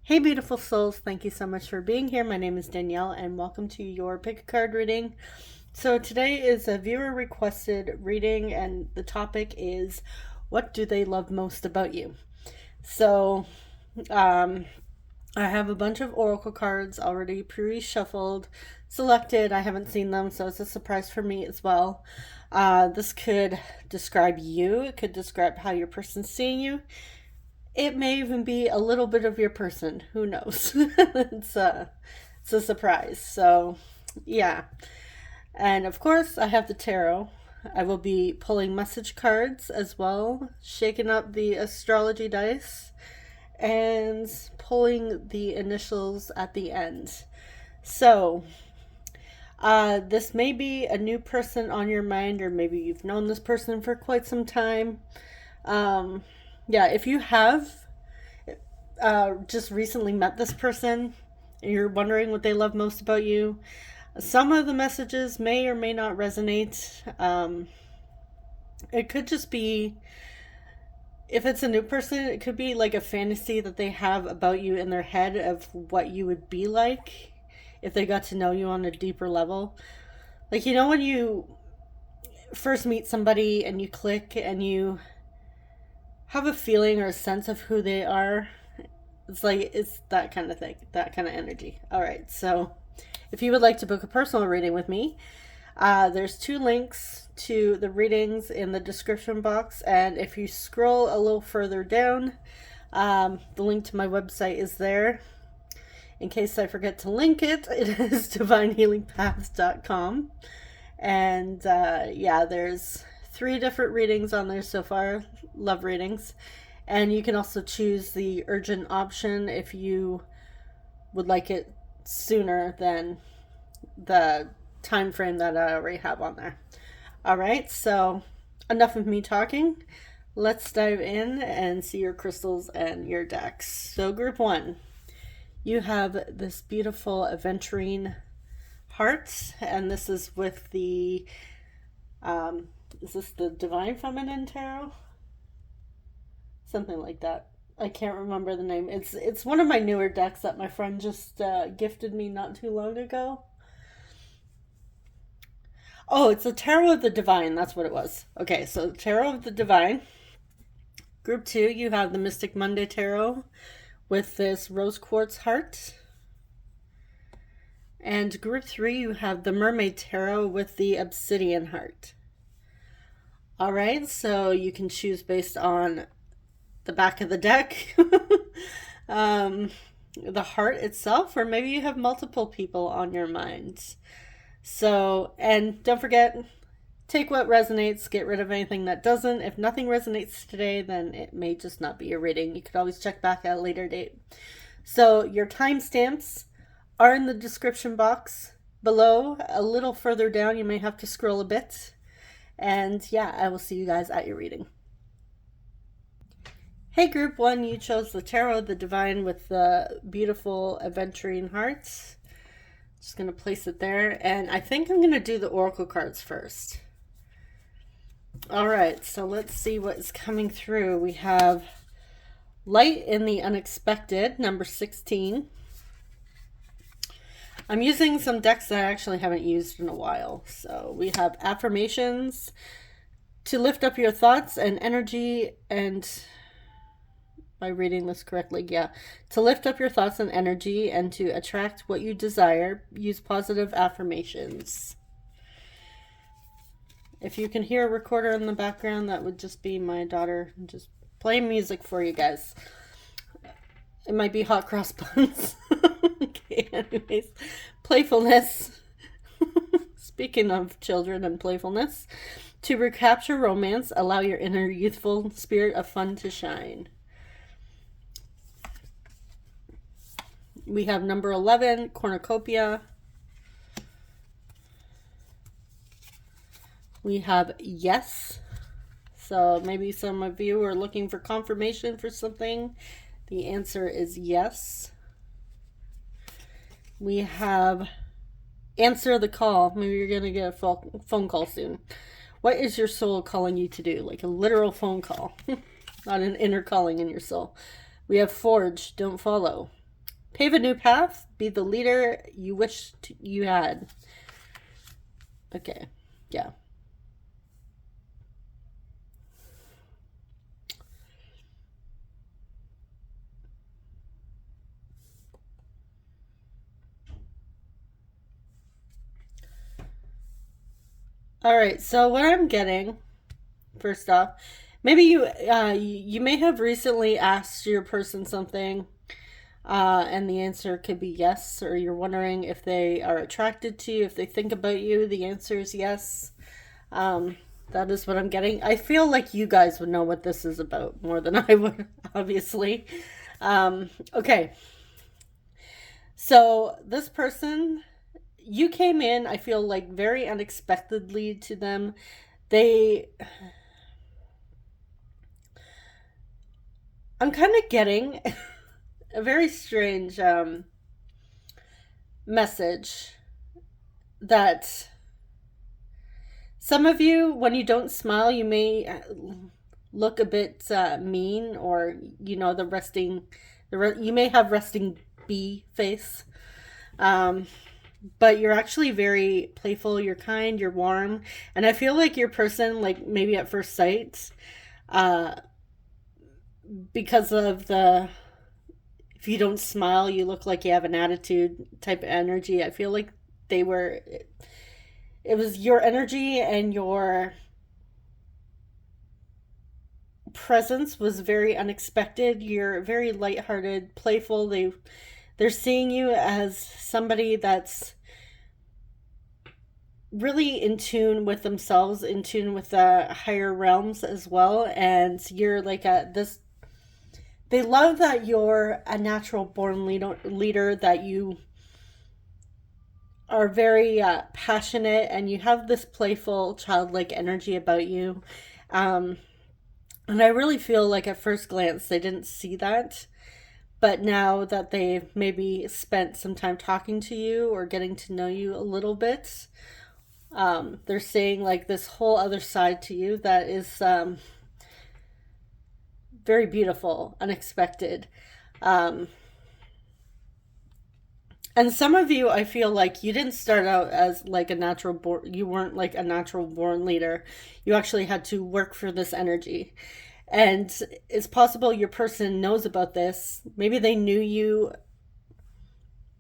Hey, beautiful souls. Thank you so much for being here. My name is Danielle, and welcome to your pick a card reading. So, today is a viewer requested reading, and the topic is what do they love most about you? So, I have a bunch of oracle cards already pre shuffled, selected. I haven't seen them, so it's a surprise for me as well. This could describe you, it could describe how your person's seeing you. It may even be a little bit of your person. Who knows? It's a surprise. So, yeah. And of course, I have the tarot. I will be pulling message cards as well, shaking up the astrology dice, and pulling the initials at the end. So, this may be a new person on your mind, or maybe you've known this person for quite some time. Yeah, if you have just recently met this person and you're wondering what they love most about you, some of the messages may or may not resonate. It could just be, if it's a new person, it could be like a fantasy that they have about you in their head of what you would be like if they got to know you on a deeper level. Like, you know, when you first meet somebody and you click and you have a feeling or a sense of who they are. It's that kind of thing, that kind of energy. All right, so if you would like to book a personal reading with me, there's 2 links to the readings in the description box, and if you scroll a little further down, the link to my website is there. In case I forget to link it, it is divinehealingpaths.com. And yeah, there's 3 different readings on there so far, love readings. And you can also choose the urgent option if you would like it sooner than the time frame that I already have on there. All right, so enough of me talking. Let's dive in and see your crystals and your decks. So group 1, you have this beautiful aventurine heart, and this is with the is this the Divine Feminine Tarot? Something like that. I can't remember the name. It's one of my newer decks that my friend just gifted me not too long ago. Oh, it's the Tarot of the Divine. That's what it was. Okay, so Tarot of the Divine. Group 2, you have the Mystic Monday Tarot with this rose quartz heart. And group 3, you have the Mermaid Tarot with the obsidian heart. All right, so you can choose based on the back of the deck, the heart itself, or maybe you have multiple people on your mind. So, and don't forget, take what resonates, get rid of anything that doesn't. If nothing resonates today, then it may just not be your reading. You could always check back at a later date. So your timestamps are in the description box below. A little further down, you may have to scroll a bit. And yeah, I will see you guys at your reading. Hey, group 1, you chose the Tarot of the Divine with the beautiful aventurine hearts. Just going to place it there. And I think I'm going to do the oracle cards first. All right, so let's see what is coming through. We have Light in the Unexpected, number 16. I'm using some decks that I actually haven't used in a while. So we have affirmations to lift up your thoughts and energy, and by reading this correctly, yeah, to lift up your thoughts and energy and to attract what you desire, use positive affirmations. If you can hear a recorder in the background, that would just be my daughter just playing music for you guys. It might be hot cross buns. Okay, anyways, playfulness. Speaking of children and playfulness, to recapture romance, allow your inner youthful spirit of fun to shine. We have number 11, cornucopia. We have yes. So maybe some of you are looking for confirmation for something. The answer is yes. We have answer the call. Maybe you're going to get a phone call soon. What is your soul calling you to do? Like a literal phone call, not an inner calling in your soul. We have forge, don't follow. Pave a new path. Be the leader you wished you had. Okay. Yeah. All right. So what I'm getting, first off, maybe you may have recently asked your person something, and the answer could be yes, or you're wondering if they are attracted to you, if they think about you. The answer is yes. Um, that is what I'm getting. I feel like you guys would know what this is about more than I would, obviously. Okay, so this person, you came in, I feel like very unexpectedly to them. They, I'm kind of getting a very strange message that some of you, when you don't smile, you may look a bit mean, or the resting, you may have resting bee face. Um, but you're actually very playful. You're kind. You're warm, and I feel like your person, like maybe at first sight, uh, because of the if you don't smile, you look like you have an attitude type of energy. I feel like they were. It was your energy and your presence was very unexpected. You're very lighthearted, playful. They're seeing you as somebody that's really in tune with themselves, in tune with the higher realms as well. And you're like a this. They love that you're a natural born leader, that you are very passionate, and you have this playful, childlike energy about you. Um, and I really feel like at first glance they didn't see that. But now that they've maybe spent some time talking to you or getting to know you a little bit, they're seeing like this whole other side to you that is very beautiful, unexpected. Um, and some of you, I feel like you didn't start out as like a natural born, you weren't like a natural born leader. You actually had to work for this energy. And it's possible your person knows about this. Maybe they knew you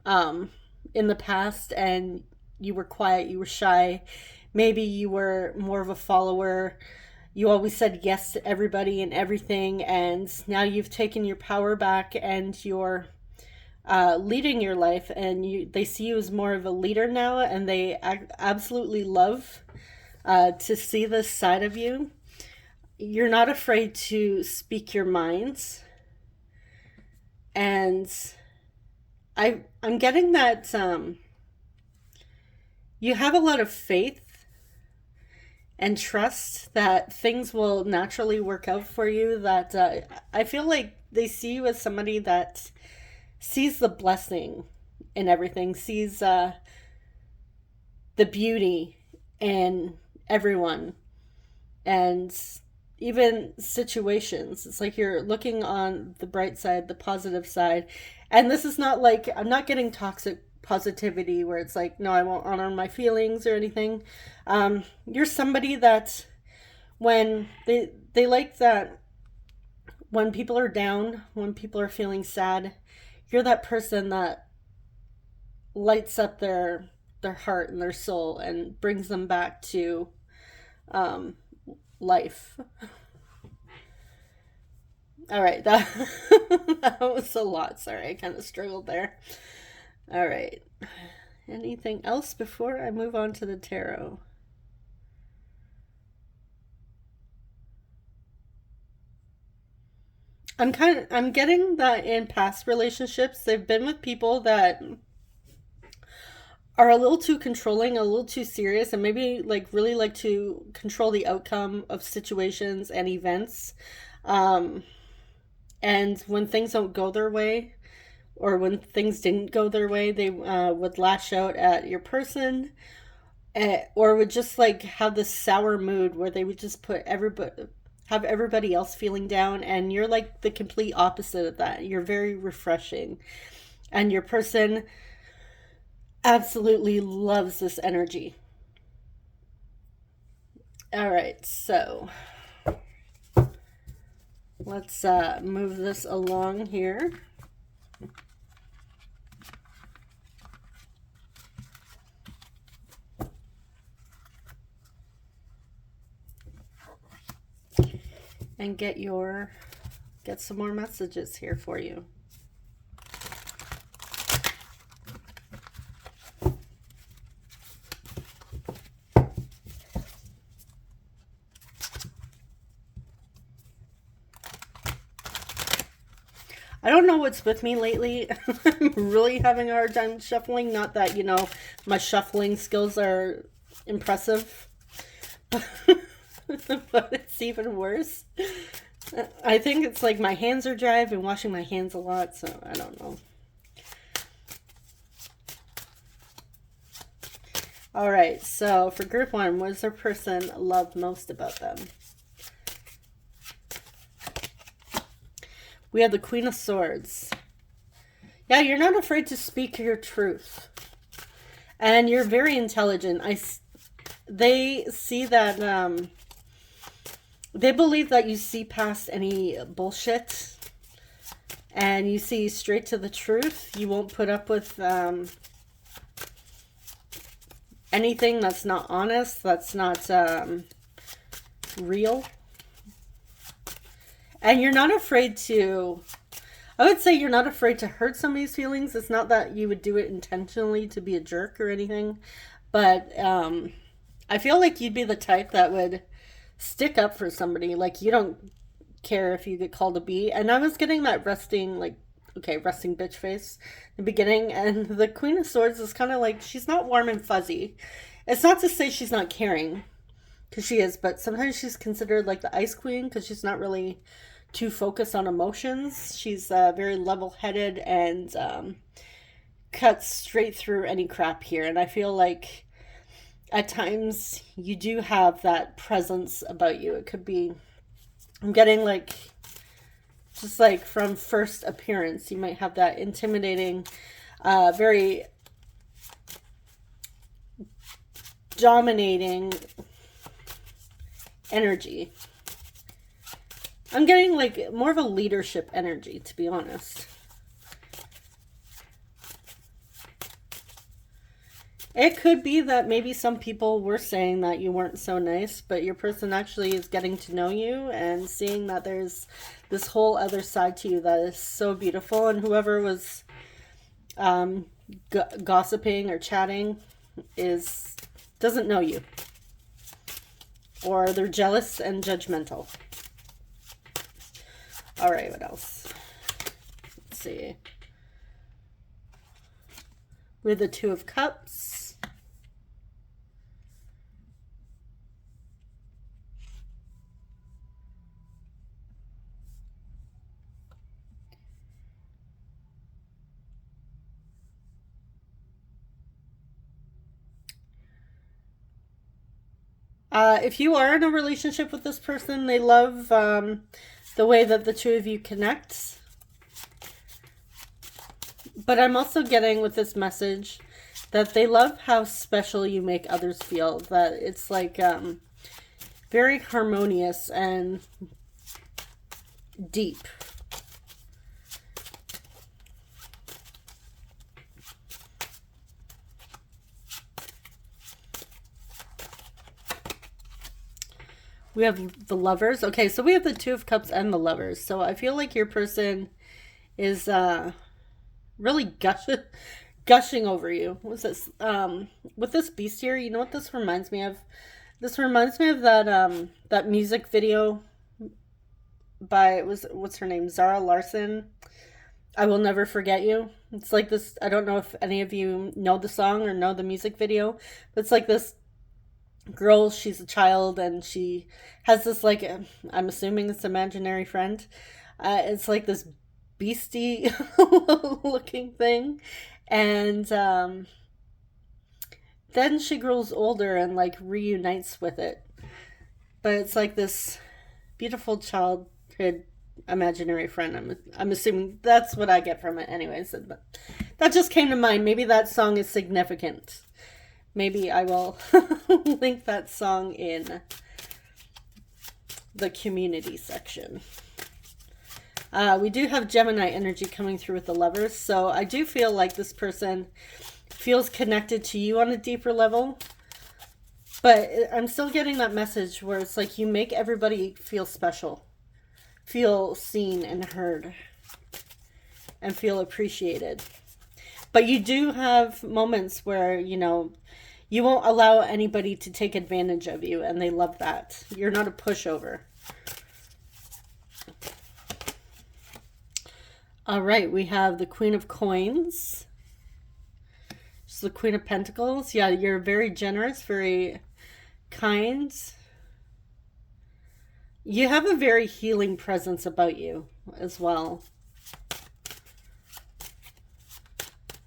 um, in the past and you were quiet, you were shy. Maybe you were more of a follower. You always said yes to everybody and everything. And now you've taken your power back and you're leading your life. And they see you as more of a leader now. And they absolutely love to see this side of you. You're not afraid to speak your minds, and I'm getting that you have a lot of faith and trust that things will naturally work out for you. That I feel like they see you as somebody that sees the blessing in everything, sees the beauty in everyone, and even situations. It's like you're looking on the bright side, the positive side. And this is not like, I'm not getting toxic positivity where it's like, no, I won't honor my feelings or anything. You're somebody that when they like that when people are down, when people are feeling sad, you're that person that lights up their heart and their soul and brings them back to um, life. All right, that that was a lot. Sorry, I kind of struggled there. All right. Anything else before I move on to the tarot? I'm getting that in past relationships they've been with people that are a little too controlling, a little too serious, and maybe like really like to control the outcome of situations and events. Um, and when things don't go their way, or when things didn't go their way, they would lash out at your person, or would just like have this sour mood where they would just put everybody have everybody else feeling down, and you're like the complete opposite of that. You're very refreshing. And your person absolutely loves this energy. All right, so let's move this along here. And get some more messages here for you. I don't know what's with me lately. I'm really having a hard time shuffling. Not that, my shuffling skills are impressive. But it's even worse. I think it's like my hands are dry. I've been washing my hands a lot, so I don't know. All right, so for group one, what does their person love most about them? We have the Queen of Swords. Yeah, you're not afraid to speak your truth. And you're very intelligent. They see that, they believe that you see past any bullshit. And you see straight to the truth. You won't put up with anything that's not honest, that's not real. And you're not afraid to, I would say you're not afraid to hurt somebody's feelings. It's not that you would do it intentionally to be a jerk or anything. But I feel like you'd be the type that would stick up for somebody. Like, you don't care if you get called a B. And I was getting that resting bitch face in the beginning. And the Queen of Swords is kind of like, she's not warm and fuzzy. It's not to say she's not caring, because she is. But sometimes she's considered like the Ice Queen, because she's not really too focused on emotions. She's very level-headed and cuts straight through any crap here. And I feel like at times you do have that presence about you. It could be, I'm getting like, just like from first appearance, you might have that intimidating, very dominating energy. I'm getting like more of a leadership energy, to be honest. It could be that maybe some people were saying that you weren't so nice, but your person actually is getting to know you and seeing that there's this whole other side to you that is so beautiful. And whoever was gossiping or chatting doesn't know you. Or they're jealous and judgmental. All right, what else? Let's see. We have the Two of Cups. If you are in a relationship with this person, they love the way that the two of you connect. But I'm also getting with this message that they love how special you make others feel. That it's like very harmonious and deep. We have the Lovers. Okay, so we have the Two of Cups and the Lovers. So I feel like your person is really gushing over you. What's this? With this beast here, you know what this reminds me of? This reminds me of that music video by, what's her name? Zara Larsson. I Will Never Forget You. It's like this, I don't know if any of you know the song or know the music video, but it's like this girl, she's a child, and she has this, like, I'm assuming it's imaginary friend. It's like this beastie looking thing, and then she grows older and like reunites with it. But it's like this beautiful childhood imaginary friend. I'm assuming that's what I get from it anyways. But that just came to mind. Maybe that song is significant. Maybe I will link that song in the community section. We do have Gemini energy coming through with the Lovers. So I do feel like this person feels connected to you on a deeper level. But I'm still getting that message where it's like you make everybody feel special. Feel seen and heard. And feel appreciated. But you do have moments where, you know, you won't allow anybody to take advantage of you. And they love that. You're not a pushover. All right, we have the Queen of Coins. She's the Queen of Pentacles. Yeah, you're very generous, very kind. You have a very healing presence about you as well.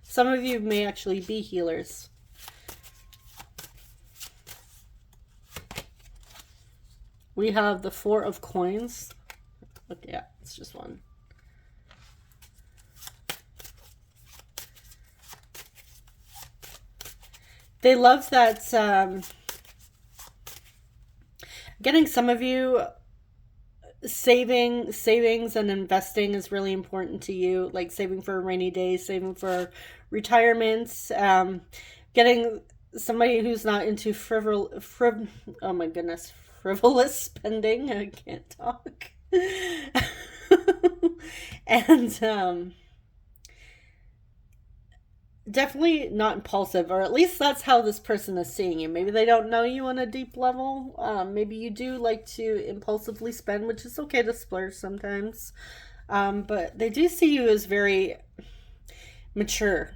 Some of you may actually be healers. We have the Four of Coins. Okay, yeah, it's just one. They love that, getting some of you, savings and investing is really important to you, like saving for a rainy day, saving for retirement, getting somebody who's not into frivolous spending. I can't talk. And definitely not impulsive, or at least that's how this person is seeing you. Maybe they don't know you on a deep level. Maybe you do like to impulsively spend, which is okay to splurge sometimes. But they do see you as very mature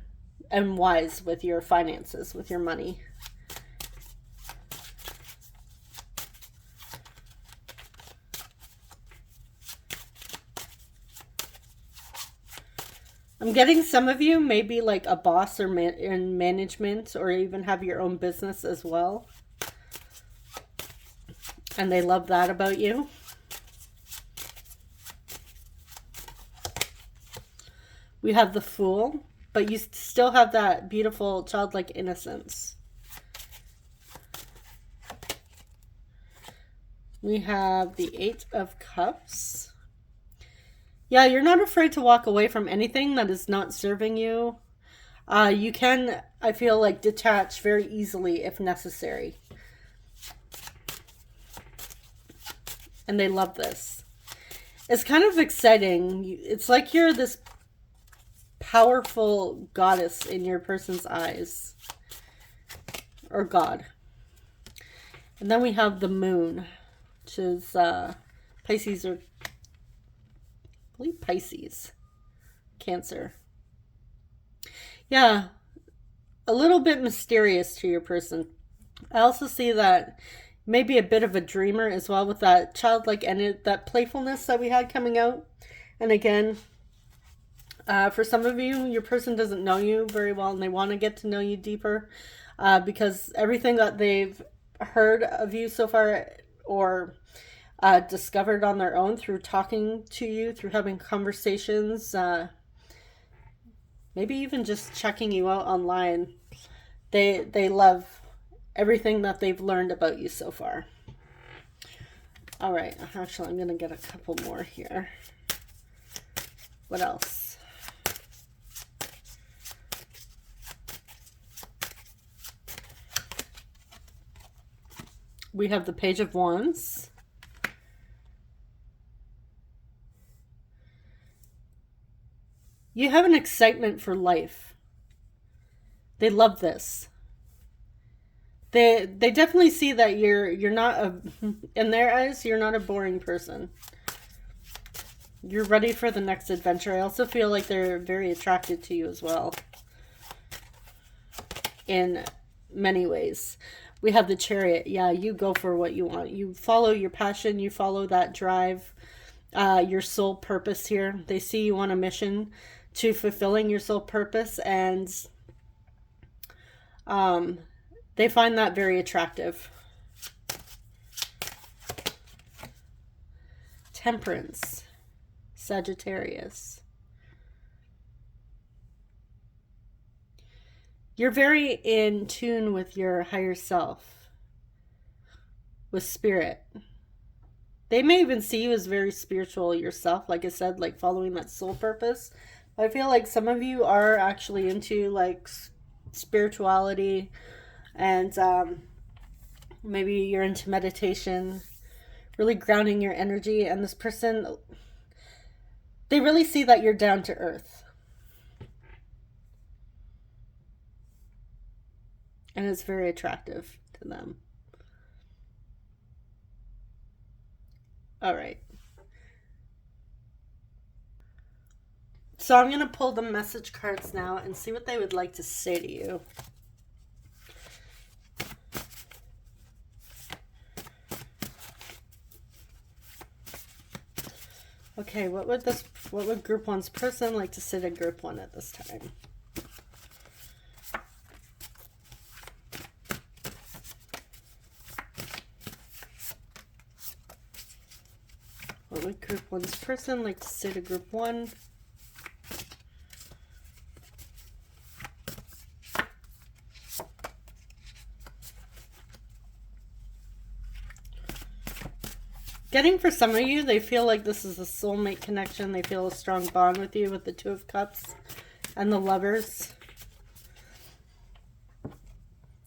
and wise with your finances, with your money. I'm getting some of you maybe like a boss or in management, or even have your own business as well. And they love that about you. We have the Fool, but you still have that beautiful childlike innocence. We have the Eight of Cups. Yeah, you're not afraid to walk away from anything that is not serving you. You can, I feel like, detach very easily if necessary. And they love this. It's kind of exciting. It's like you're this powerful goddess in your person's eyes. Or God. And then we have the Moon, which is Pisces, or I believe Pisces, Cancer. Yeah, a little bit mysterious to your person. I also see that maybe a bit of a dreamer as well, with that childlike and that playfulness that we had coming out. And again, for some of you, your person doesn't know you very well and they want to get to know you deeper, because everything that they've heard of you so far, or discovered on their own through talking to you, through having conversations, maybe even just checking you out online. They love everything that they've learned about you so far. All right, actually, I'm going to get a couple more here. What else? We have the Page of Wands. You have an excitement for life. They love this. They definitely see that you're not in their eyes, you're not a boring person. You're ready for the next adventure. I also feel like they're very attracted to you as well, in many ways. We have the Chariot. Yeah, you go for what you want. You follow your passion. You follow that drive, your soul purpose here. They see you on a mission to fulfilling your soul purpose, and they find that very attractive. Temperance. Sagittarius. You're very in tune with your higher self, with spirit. They may even see you as very spiritual yourself, like I said, like following that soul purpose. I feel like some of you are actually into like spirituality, and maybe you're into meditation, really grounding your energy. And this person, they really see that you're down to earth. And it's very attractive to them. All right. So I'm going to pull the message cards now and see what they would like to say to you. Okay, what would group one's person like to say to group one at this time? What would group one's person like to say to group one? Getting for some of you, they feel like this is a soulmate connection. They feel a strong bond with you with the Two of Cups and the Lovers.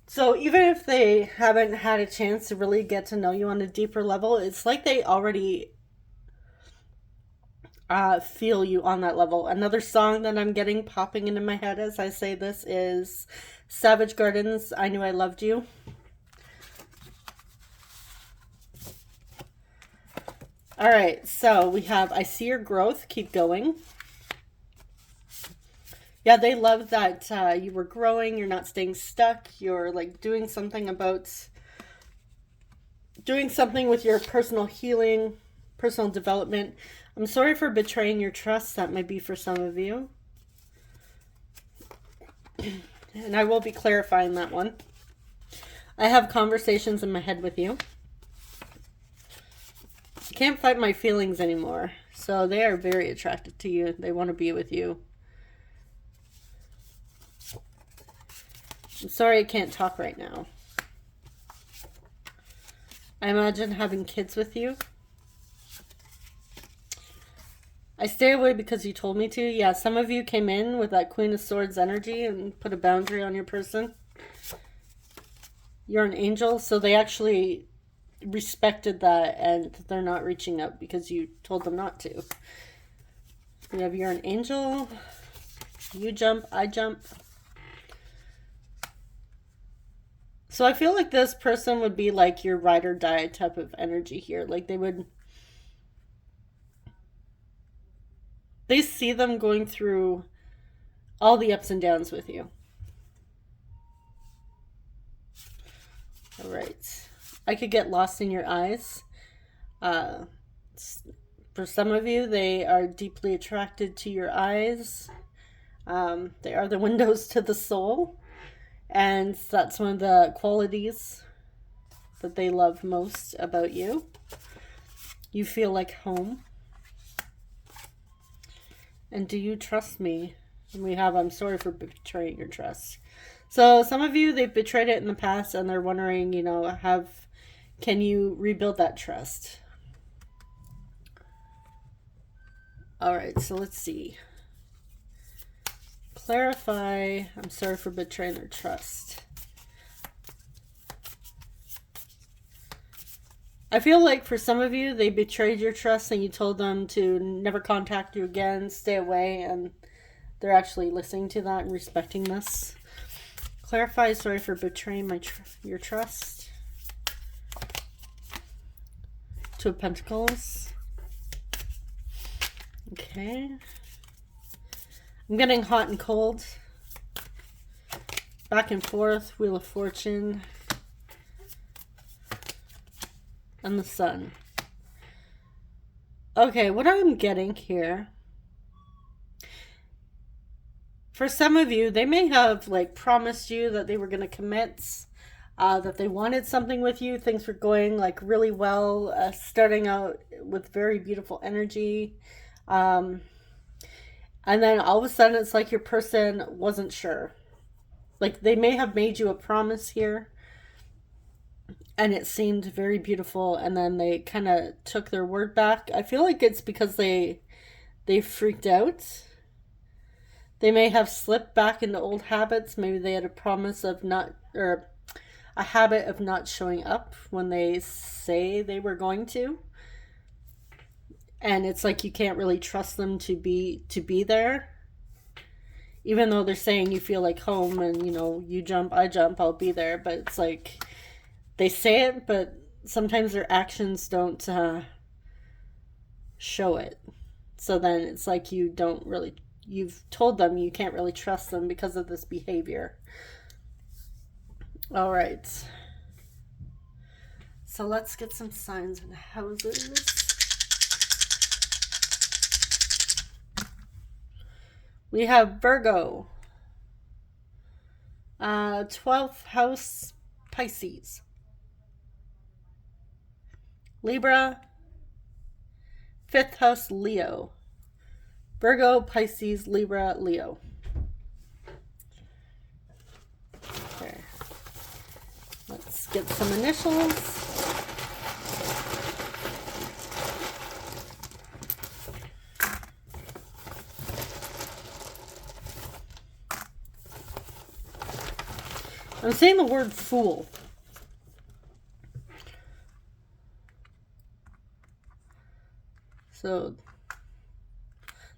So even if they haven't had a chance to really get to know you on a deeper level, it's like they already feel you on that level. Another song that I'm getting popping into my head as I say this is Savage Garden's I Knew I Loved You. All right, so we have I See Your Growth, keep going. Yeah, they love that you were growing, you're not staying stuck, you're like doing something with your personal healing, personal development. I'm sorry for betraying your trust. That might be for some of you. And I will be clarifying that one. I have conversations in my head with you. I can't fight my feelings anymore. So they are very attracted to you. They want to be with you. I'm sorry I can't talk right now. I imagine having kids with you. I stay away because you told me to. Yeah, some of you came in with that Queen of Swords energy and put a boundary on your person. You're an angel, so they actually respected that and they're not reaching out because you told them not to. We have you're an angel. You jump, I jump. So I feel like this person would be like your ride or die type of energy here. Like they see them going through all the ups and downs with you. All right. I could get lost in your eyes. For some of you, they are deeply attracted to your eyes. They are the windows to the soul. And that's one of the qualities that they love most about you. You feel like home. And do you trust me? And we have, I'm sorry for betraying your trust. So some of you, they've betrayed it in the past and they're wondering, you know, can you rebuild that trust? All right, so let's see. Clarify, I'm sorry for betraying their trust. I feel like for some of you, they betrayed your trust and you told them to never contact you again, stay away, and they're actually listening to that and respecting this. Clarify, sorry for betraying your trust. Two of Pentacles. Okay. I'm getting hot and cold. Back and forth. Wheel of Fortune. And the Sun. Okay, what I'm getting here. For some of you, they may have like promised you that they were going to commit, that they wanted something with you. Things were going like really well, starting out with very beautiful energy. Um, and then all of a sudden, it's like your person wasn't sure. Like they may have made you a promise here, and it seemed very beautiful, and then they kind of took their word back. I feel like it's because they freaked out. They may have slipped back into old habits. Maybe they had a promise of not, or a habit of not showing up when they say they were going to. And it's like you can't really trust them to be there. Even though they're saying you feel like home and, you jump, I jump, I'll be there, but it's like they say it, but sometimes their actions don't show it. So then it's like you've told them you can't really trust them because of this behavior. All right. So let's get some signs and houses. We have Virgo. 12th house, Pisces. Libra. 5th house, Leo. Virgo, Pisces, Libra, Leo. Okay. Let's get some initials. I'm saying the word fool. So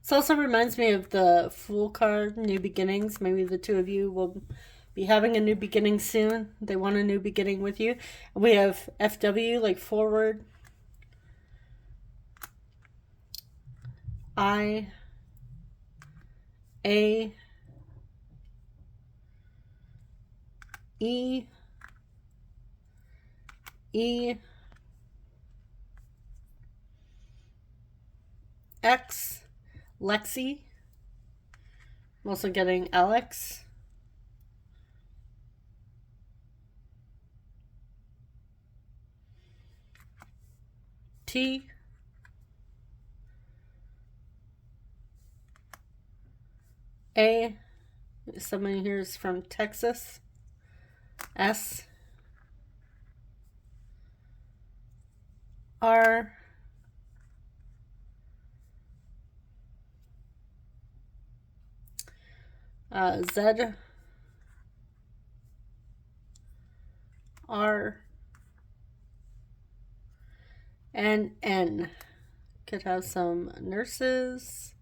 this also reminds me of the Fool card, New Beginnings. Maybe the two of you will be having a new beginning soon. They want a new beginning with you. And we have FW, like forward. I. A. E. E. X. Lexi. I'm also getting Alex. T. A. Somebody here is from Texas. S. R. Z. R. And N. Could have some nurses.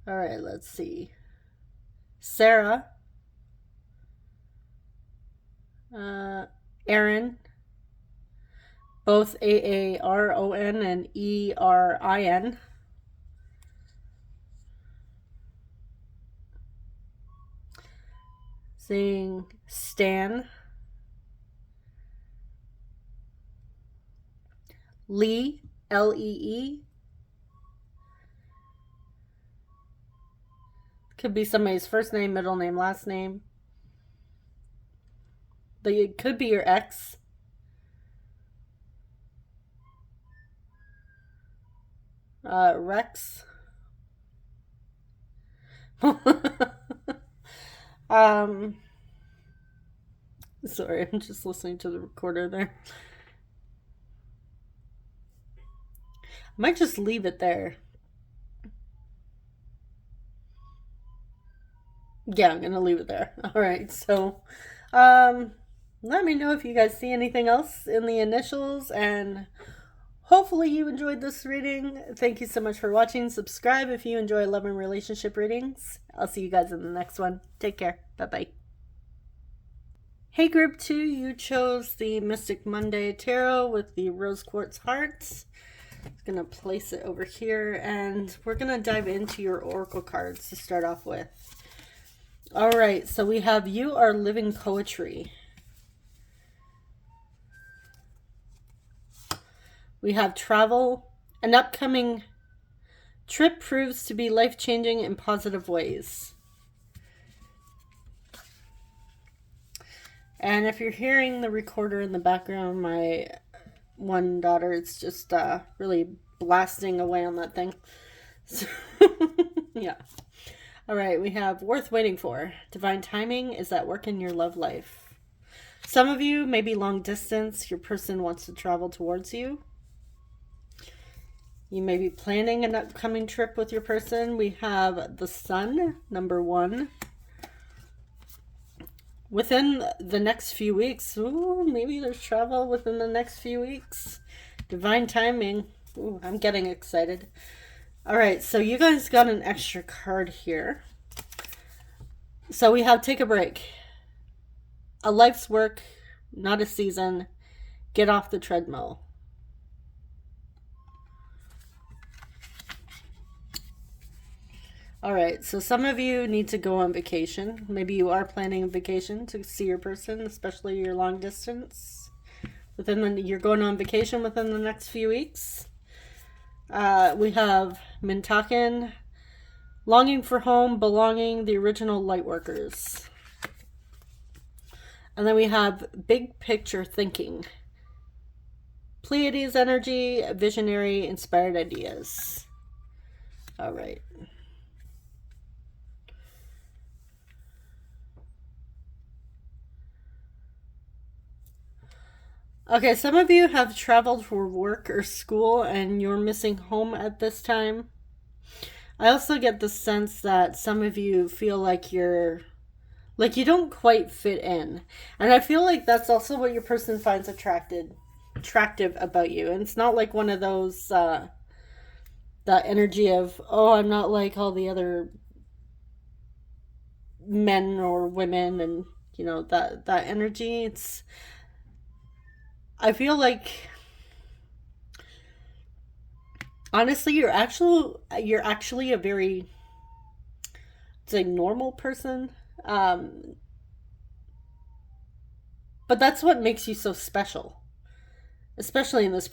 All right, let's see. Sarah. Aaron. Both Aaron and Erin. Seeing Stan. Lee. Lee. Could be somebody's first name, middle name, last name. It could be your ex. Rex. Sorry, I'm just listening to the recorder there. I might just leave it there. Yeah, I'm gonna leave it there. All right, so let me know if you guys see anything else in the initials, and hopefully you enjoyed this reading. Thank you so much for watching. Subscribe if you enjoy love and relationship readings. I'll see you guys in the next one. Take care. Bye-bye. Hey group 2, you chose the Mystic Monday Tarot with the Rose Quartz Hearts. I'm going to place it over here, and we're going to dive into your Oracle cards to start off with. All right, so we have You Are Living Poetry. We have Travel. An upcoming trip proves to be life-changing in positive ways. And if you're hearing the recorder in the background, my one daughter. It's just really blasting away on that thing. So, yeah. All right, we have worth waiting for. Divine timing is at work in your love life. Some of you may be long distance. Your person wants to travel towards you. You may be planning an upcoming trip with your person. We have the Sun, number 1. Within the next few weeks. Ooh, maybe there's travel within the next few weeks. Divine timing. Ooh, I'm getting excited. All right, so you guys got an extra card here. So we have take a break. A life's work, not a season. Get off the treadmill. All right, so some of you need to go on vacation. Maybe you are planning a vacation to see your person, especially your long distance. You're going on vacation within the next few weeks. We have Mintaken, longing for home, belonging, the original lightworkers. And then we have big picture thinking. Pleiades energy, visionary, inspired ideas. All right. Okay, some of you have traveled for work or school and you're missing home at this time. I also get the sense that some of you feel like you don't quite fit in. And I feel like that's also what your person finds attractive about you. And it's not like one of those that energy of, oh, I'm not like all the other men or women, and that energy. I feel like, honestly, you're actually a very, normal person. But that's what makes you so special, especially in this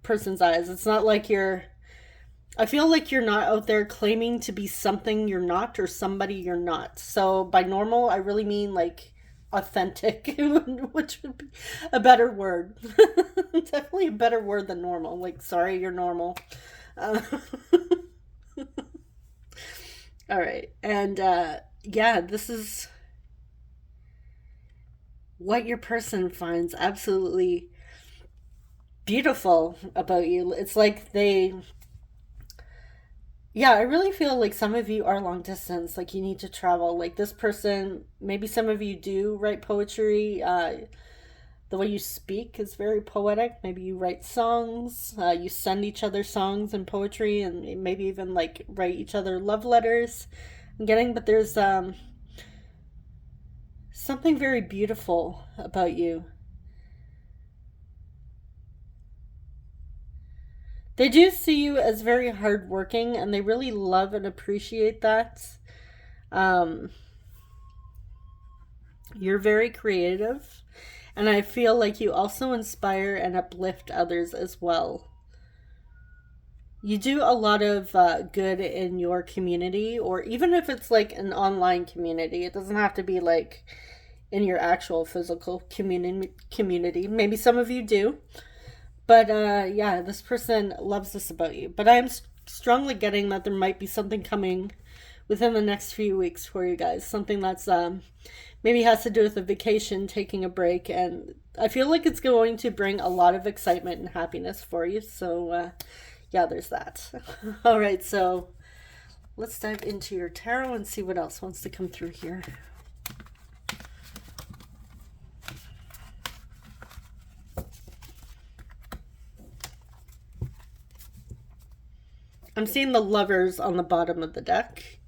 person's eyes. It's not like I feel like you're not out there claiming to be something you're not or somebody you're not. So by normal, I really mean like authentic, which would be a better word. Definitely a better word than normal. Like, sorry, you're normal. All right. And yeah, this is what your person finds absolutely beautiful about you. It's like I really feel like some of you are long distance, like you need to travel. Like this person, maybe some of you do write poetry. The way you speak is very poetic. Maybe you write songs. You send each other songs and poetry, and maybe even like write each other love letters. But there's something very beautiful about you. They do see you as very hardworking, and they really love and appreciate that. Um, you're very creative, and I feel like you also inspire and uplift others as well. You do a lot of good in your community, or even if it's like an online community, it doesn't have to be like in your actual physical community. Maybe some of you do. But yeah, this person loves this about you. But I'm strongly getting that there might be something coming within the next few weeks for you guys. Something that's maybe has to do with a vacation, taking a break. And I feel like it's going to bring a lot of excitement and happiness for you. So yeah, there's that. All right, so let's dive into your tarot and see what else wants to come through here. I'm seeing the Lovers on the bottom of the deck.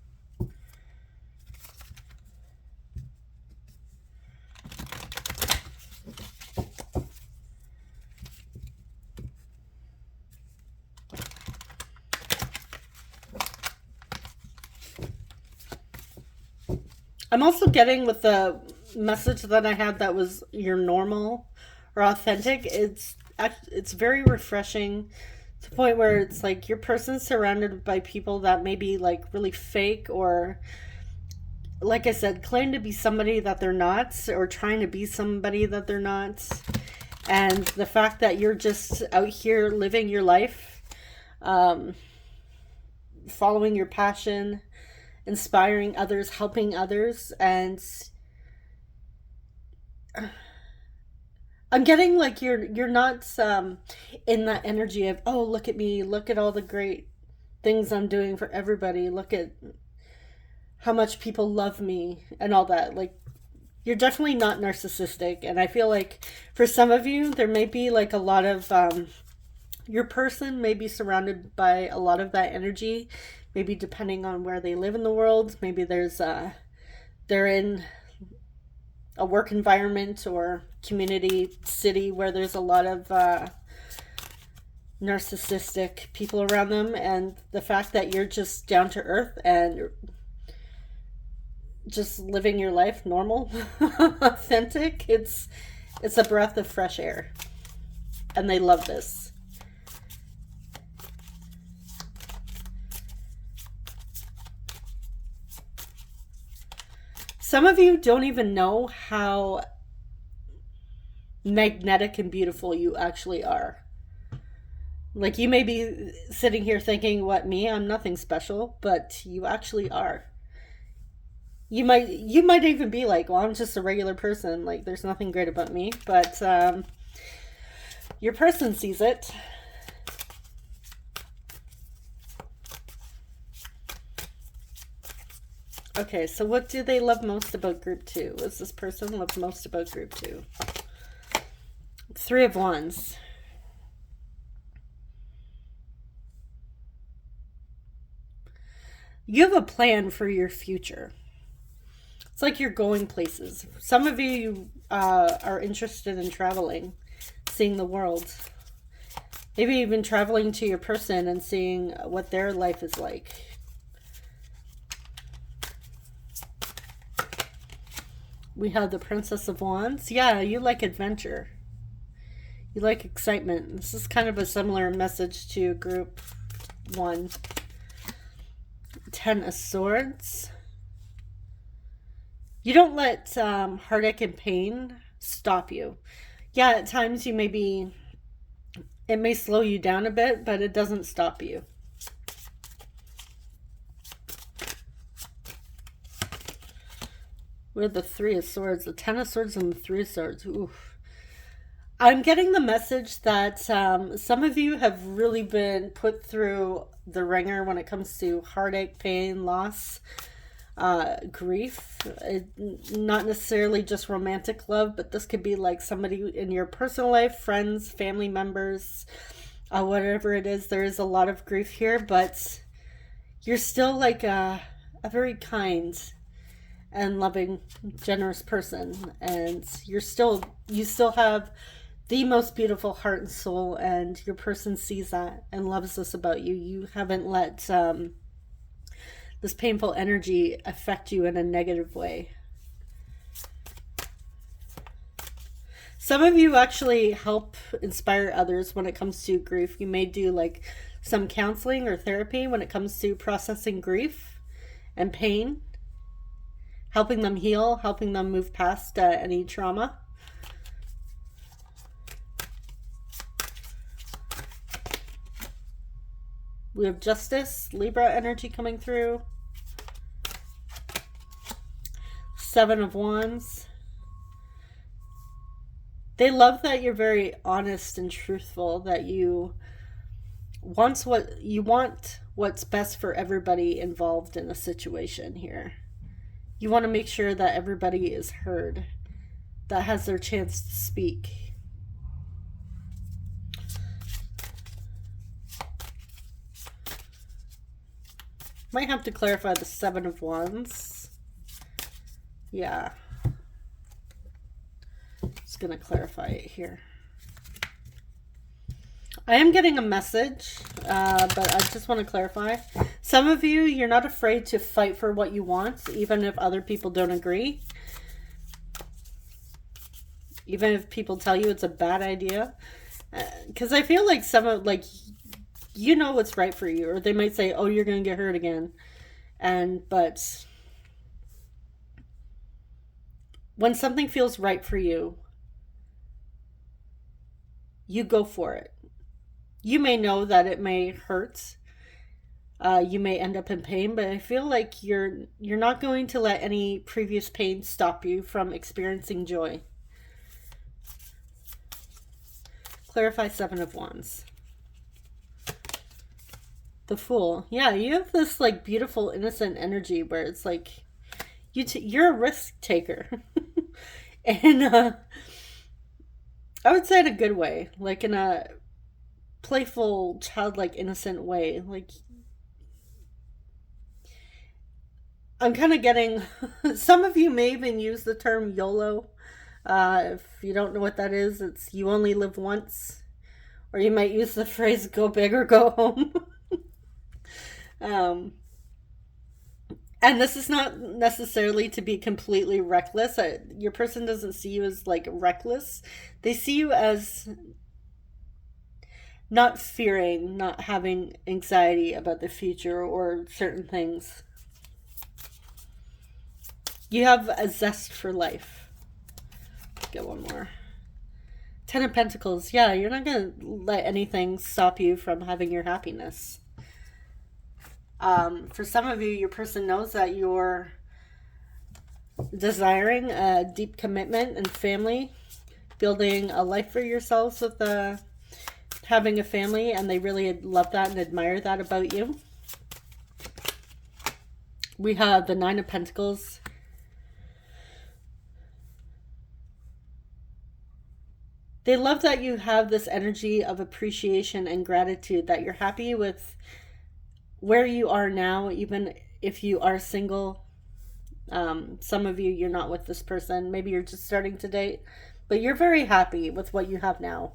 I'm also getting with the message that I had that was your normal or authentic. It's very refreshing. To the point where it's like your person's surrounded by people that may be like really fake, or like I said, claim to be somebody that they're not, or trying to be somebody that they're not. And the fact that you're just out here living your life, um, following your passion, inspiring others, helping others, and I'm getting like you're not in that energy of, oh, look at me, look at all the great things I'm doing for everybody, look at how much people love me and all that. Like, you're definitely not narcissistic, and I feel like for some of you there may be like a lot of your person may be surrounded by a lot of that energy, maybe depending on where they live in the world. Maybe they're in a work environment or community city where there's a lot of narcissistic people around them, and the fact that you're just down to earth and just living your life normal, authentic, it's a breath of fresh air, and they love this. Some of you don't even know how magnetic and beautiful you actually are. Like, you may be sitting here thinking, what, me? I'm nothing special, but you actually are. You might even be like, well, I'm just a regular person. Like, there's nothing great about me, but your person sees it. Okay, so what do they love most about group 2? What does this person love most about group 2? 3 of Wands. You have a plan for your future. It's like you're going places. Some of you are interested in traveling, seeing the world. Maybe even traveling to your person and seeing what their life is like. We have the Princess of Wands. Yeah, you like adventure. You like excitement. This is kind of a similar message to group 1. 10 of Swords. You don't let heartache and pain stop you. Yeah, at times it may slow you down a bit, but it doesn't stop you. With the 3 of Swords, the 10 of Swords and the 3 of Swords. Oof. I'm getting the message that some of you have really been put through the ringer when it comes to heartache, pain, loss, grief. Not necessarily just romantic love, but this could be like somebody in your personal life, friends, family members, whatever it is. There is a lot of grief here, but you're still like a very kind and loving, generous person, and you still have the most beautiful heart and soul, and your person sees that and loves this about you. You haven't let this painful energy affect you in a negative way. Some of you actually help inspire others when it comes to grief. You may do like some counseling or therapy when it comes to processing grief and pain, helping them heal, helping them move past any trauma. We have Justice, Libra energy coming through. 7 of Wands. They love that you're very honest and truthful, that you want what's best for everybody involved in a situation here. You want to make sure that everybody is heard, that has their chance to speak. Might have to clarify the 7 of Wands. Yeah. Just going to clarify it here. I am getting a message, but I just want to clarify. Some of you, you're not afraid to fight for what you want, even if other people don't agree. Even if people tell you it's a bad idea. Because I feel like you know what's right for you, or they might say, oh, you're going to get hurt again. But when something feels right for you, you go for it. You may know that it may hurt. You may end up in pain, but I feel like you're not going to let any previous pain stop you from experiencing joy. Clarify Seven of Wands. The Fool. Yeah, you have this like beautiful innocent energy where it's like you're a risk taker. And I would say in a good way, like in a playful, childlike, innocent way. Like I'm kind of getting some of you may even use the term YOLO. If you don't know what that is, it's you only live once. Or you might use the phrase go big or go home. um, and this is not necessarily to be completely reckless. Your person doesn't see you as like reckless. They see you as not fearing, not having anxiety about the future or certain things. You have a zest for life. Get one more. Ten of Pentacles. Yeah, you're not going to let anything stop you from having your happiness. For some of you, your person knows that you're desiring a deep commitment and family, building a life for yourselves with having a family, and they really love that and admire that about you. We have the Nine of Pentacles. They love that you have this energy of appreciation and gratitude, that you're happy with where you are now, even if you are single. Some of you, you're not with this person. Maybe you're just starting to date, but you're very happy with what you have now.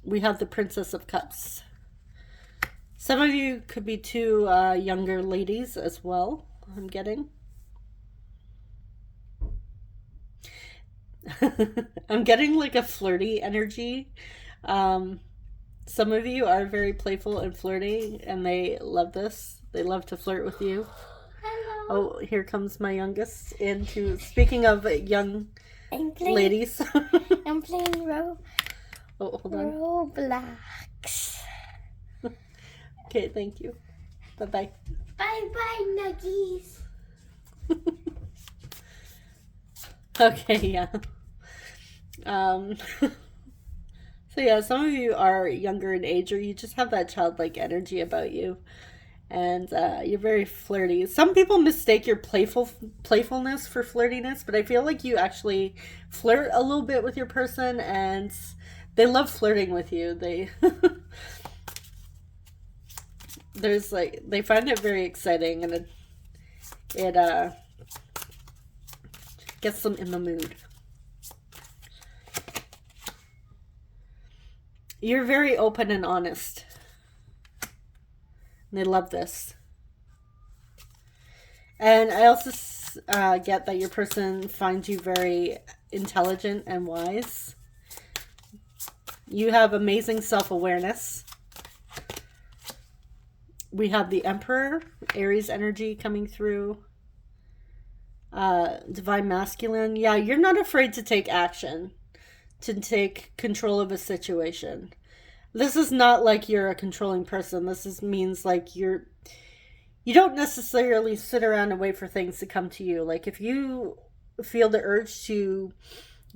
We have the Princess of Cups. Some of you could be two younger ladies as well, I'm getting. I'm getting like a flirty energy. Some of you are very playful and flirty, and they love this. They love to flirt with you. Hello. Oh, here comes my youngest into. Speaking of young ladies. I'm playing hold on. Roblox. Okay, thank you. Bye-bye. Bye-bye, Nuggies. Okay, yeah. So yeah, some of you are younger in age, or you just have that childlike energy about you, and you're very flirty. Some people mistake your playfulness for flirtiness, but I feel like you actually flirt a little bit with your person, and they love flirting with you. They there's like they find it very exciting, and it gets them in the mood. You're very open and honest. And they love this. And I also get that your person finds you very intelligent and wise. You have amazing self-awareness. We have the Emperor, Aries energy coming through. Divine Masculine. Yeah, you're not afraid to take action, to take control of a situation. This is not like you're a controlling person. This means like you don't necessarily sit around and wait for things to come to you. Like if you feel the urge to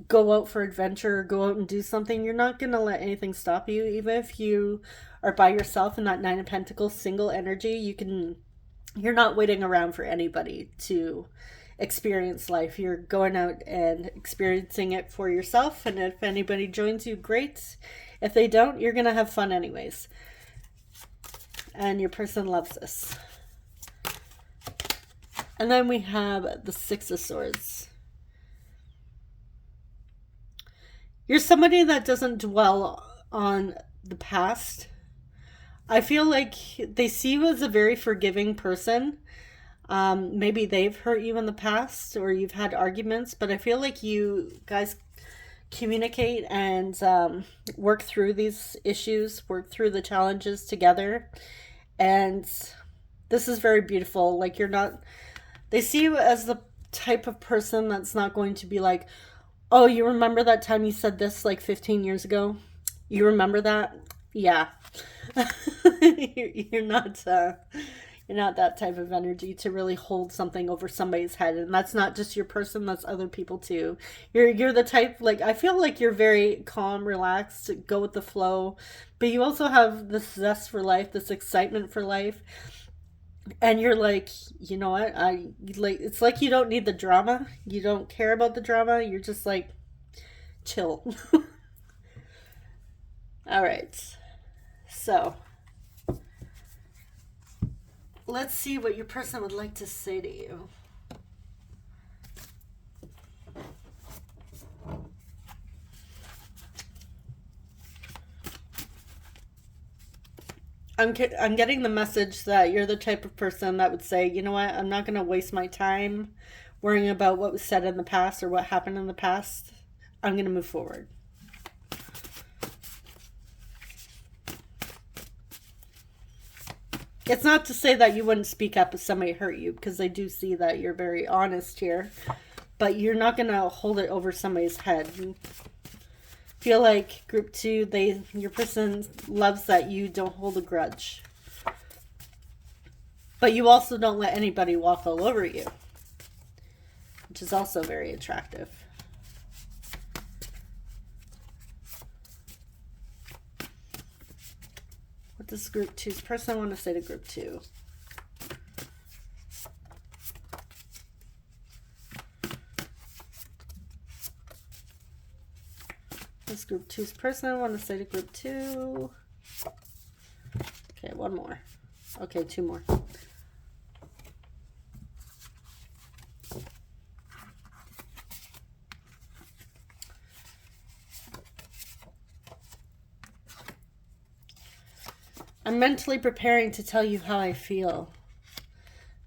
go out for adventure or go out and do something, you're not going to let anything stop you. Even if you are by yourself in that Nine of Pentacles single energy, you're not waiting around for anybody to experience life. You're going out and experiencing it for yourself, and if anybody joins you, great. If they don't, you're gonna have fun anyways, and your person loves this. And then we have the Six of Swords. You're somebody that doesn't dwell on the past. I feel like they see you as a very forgiving person. Maybe they've hurt you in the past, or you've had arguments, but I feel like you guys communicate and work through these issues, work through the challenges together. And this is very beautiful. Like they see you as the type of person that's not going to be like, oh, you remember that time you said this like 15 years ago? You remember that? Yeah. you're not you're not that type of energy to really hold something over somebody's head, and that's not just your person, that's other people too. You're the type, like, I feel like you're very calm, relaxed, go with the flow, but you also have this zest for life, this excitement for life. And you're like, you know what? I like, it's like you don't need the drama. You don't care about the drama. You're just like chill. All right. So, let's see what your person would like to say to you. I'm getting the message that you're the type of person that would say, you know what, I'm not going to waste my time worrying about what was said in the past or what happened in the past. I'm going to move forward. It's not to say that you wouldn't speak up if somebody hurt you, because I do see that you're very honest here, but you're not going to hold it over somebody's head. Feel like group 2, your person loves that you don't hold a grudge, but you also don't let anybody walk all over you, which is also very attractive. What does group 2's person want to say to group 2? Does group 2's person want to say to group 2? Okay, one more. Okay, 2 more. I'm mentally preparing to tell you how I feel.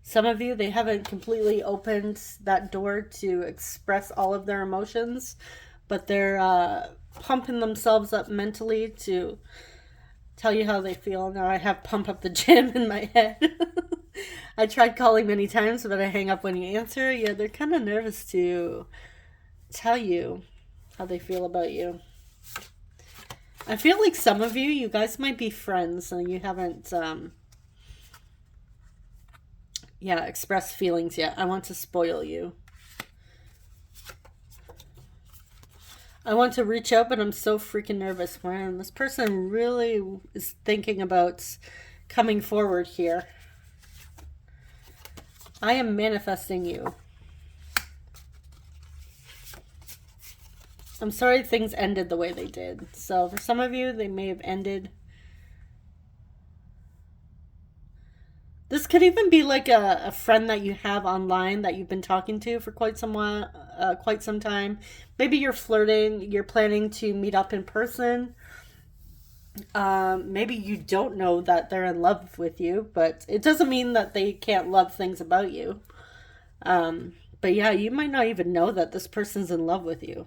Some of you, they haven't completely opened that door to express all of their emotions, but they're pumping themselves up mentally to tell you how they feel. Now I have pump up the gym in my head. I tried calling many times, but I hang up when you answer. Yeah, they're kind of nervous to tell you how they feel about you. I feel like some of you guys might be friends and you haven't, expressed feelings yet. I want to spoil you. I want to reach out, but I'm so freaking nervous, man. This person really is thinking about coming forward here. I am manifesting you. I'm sorry things ended the way they did. So for some of you, they may have ended. This could even be like a friend that you have online that you've been talking to for quite some time. Maybe you're flirting, you're planning to meet up in person. Maybe you don't know that they're in love with you, but it doesn't mean that they can't love things about you. But yeah, you might not even know that this person's in love with you.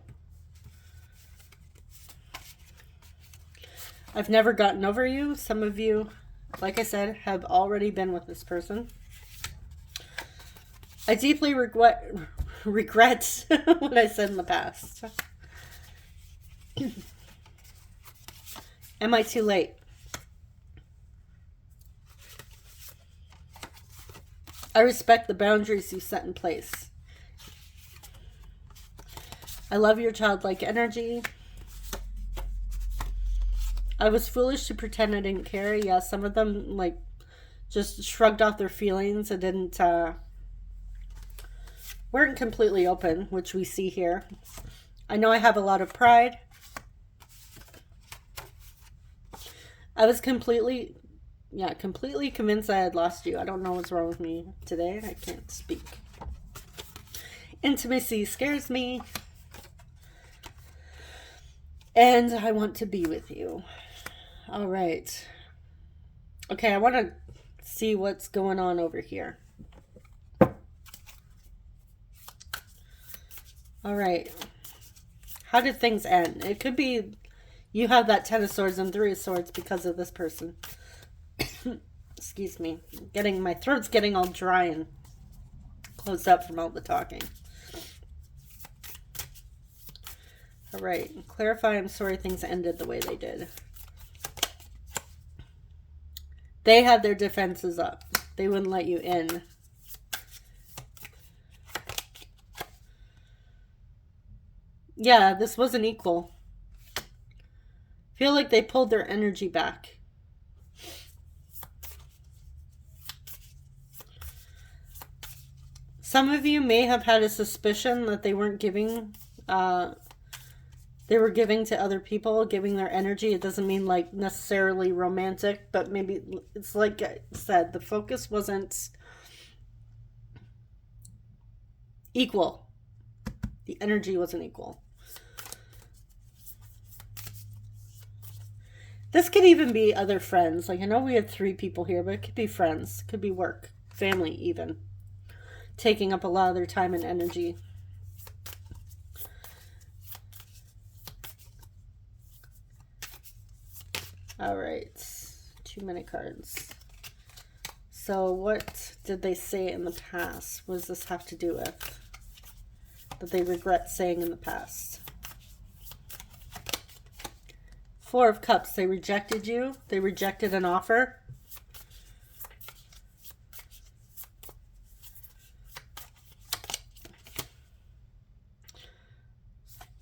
I've never gotten over you. Some of you, like I said, have already been with this person. I deeply regret what I said in the past. Am I too late? I respect the boundaries you set in place. I love your childlike energy. I was foolish to pretend I didn't care. Yeah, some of them like just shrugged off their feelings and didn't weren't completely open, which we see here. I know I have a lot of pride. I was completely convinced I had lost you. I don't know what's wrong with me today. I can't speak. Intimacy scares me. And I want to be with you. All right. Okay, I want to see what's going on over here. All right. How did things end? It could be you have that 10 of swords and 3 of swords because of this person. Excuse me. My throat's getting all dry and closed up from all the talking. All right. Clarify, I'm sorry things ended the way they did. They had their defenses up. They wouldn't let you in. Yeah, this wasn't equal. I feel like they pulled their energy back. Some of you may have had a suspicion that they weren't giving, they were giving to other people, giving their energy. It doesn't mean like necessarily romantic, but maybe it's like I said, the focus wasn't equal. The energy wasn't equal. This could even be other friends. Like I know we had 3 people here, but it could be friends, could be work, family even. Taking up a lot of their time and energy. All right, too many cards. So what did they say in the past? What does this have to do with? That they regret saying in the past. 4 of Cups, they rejected you. They rejected an offer.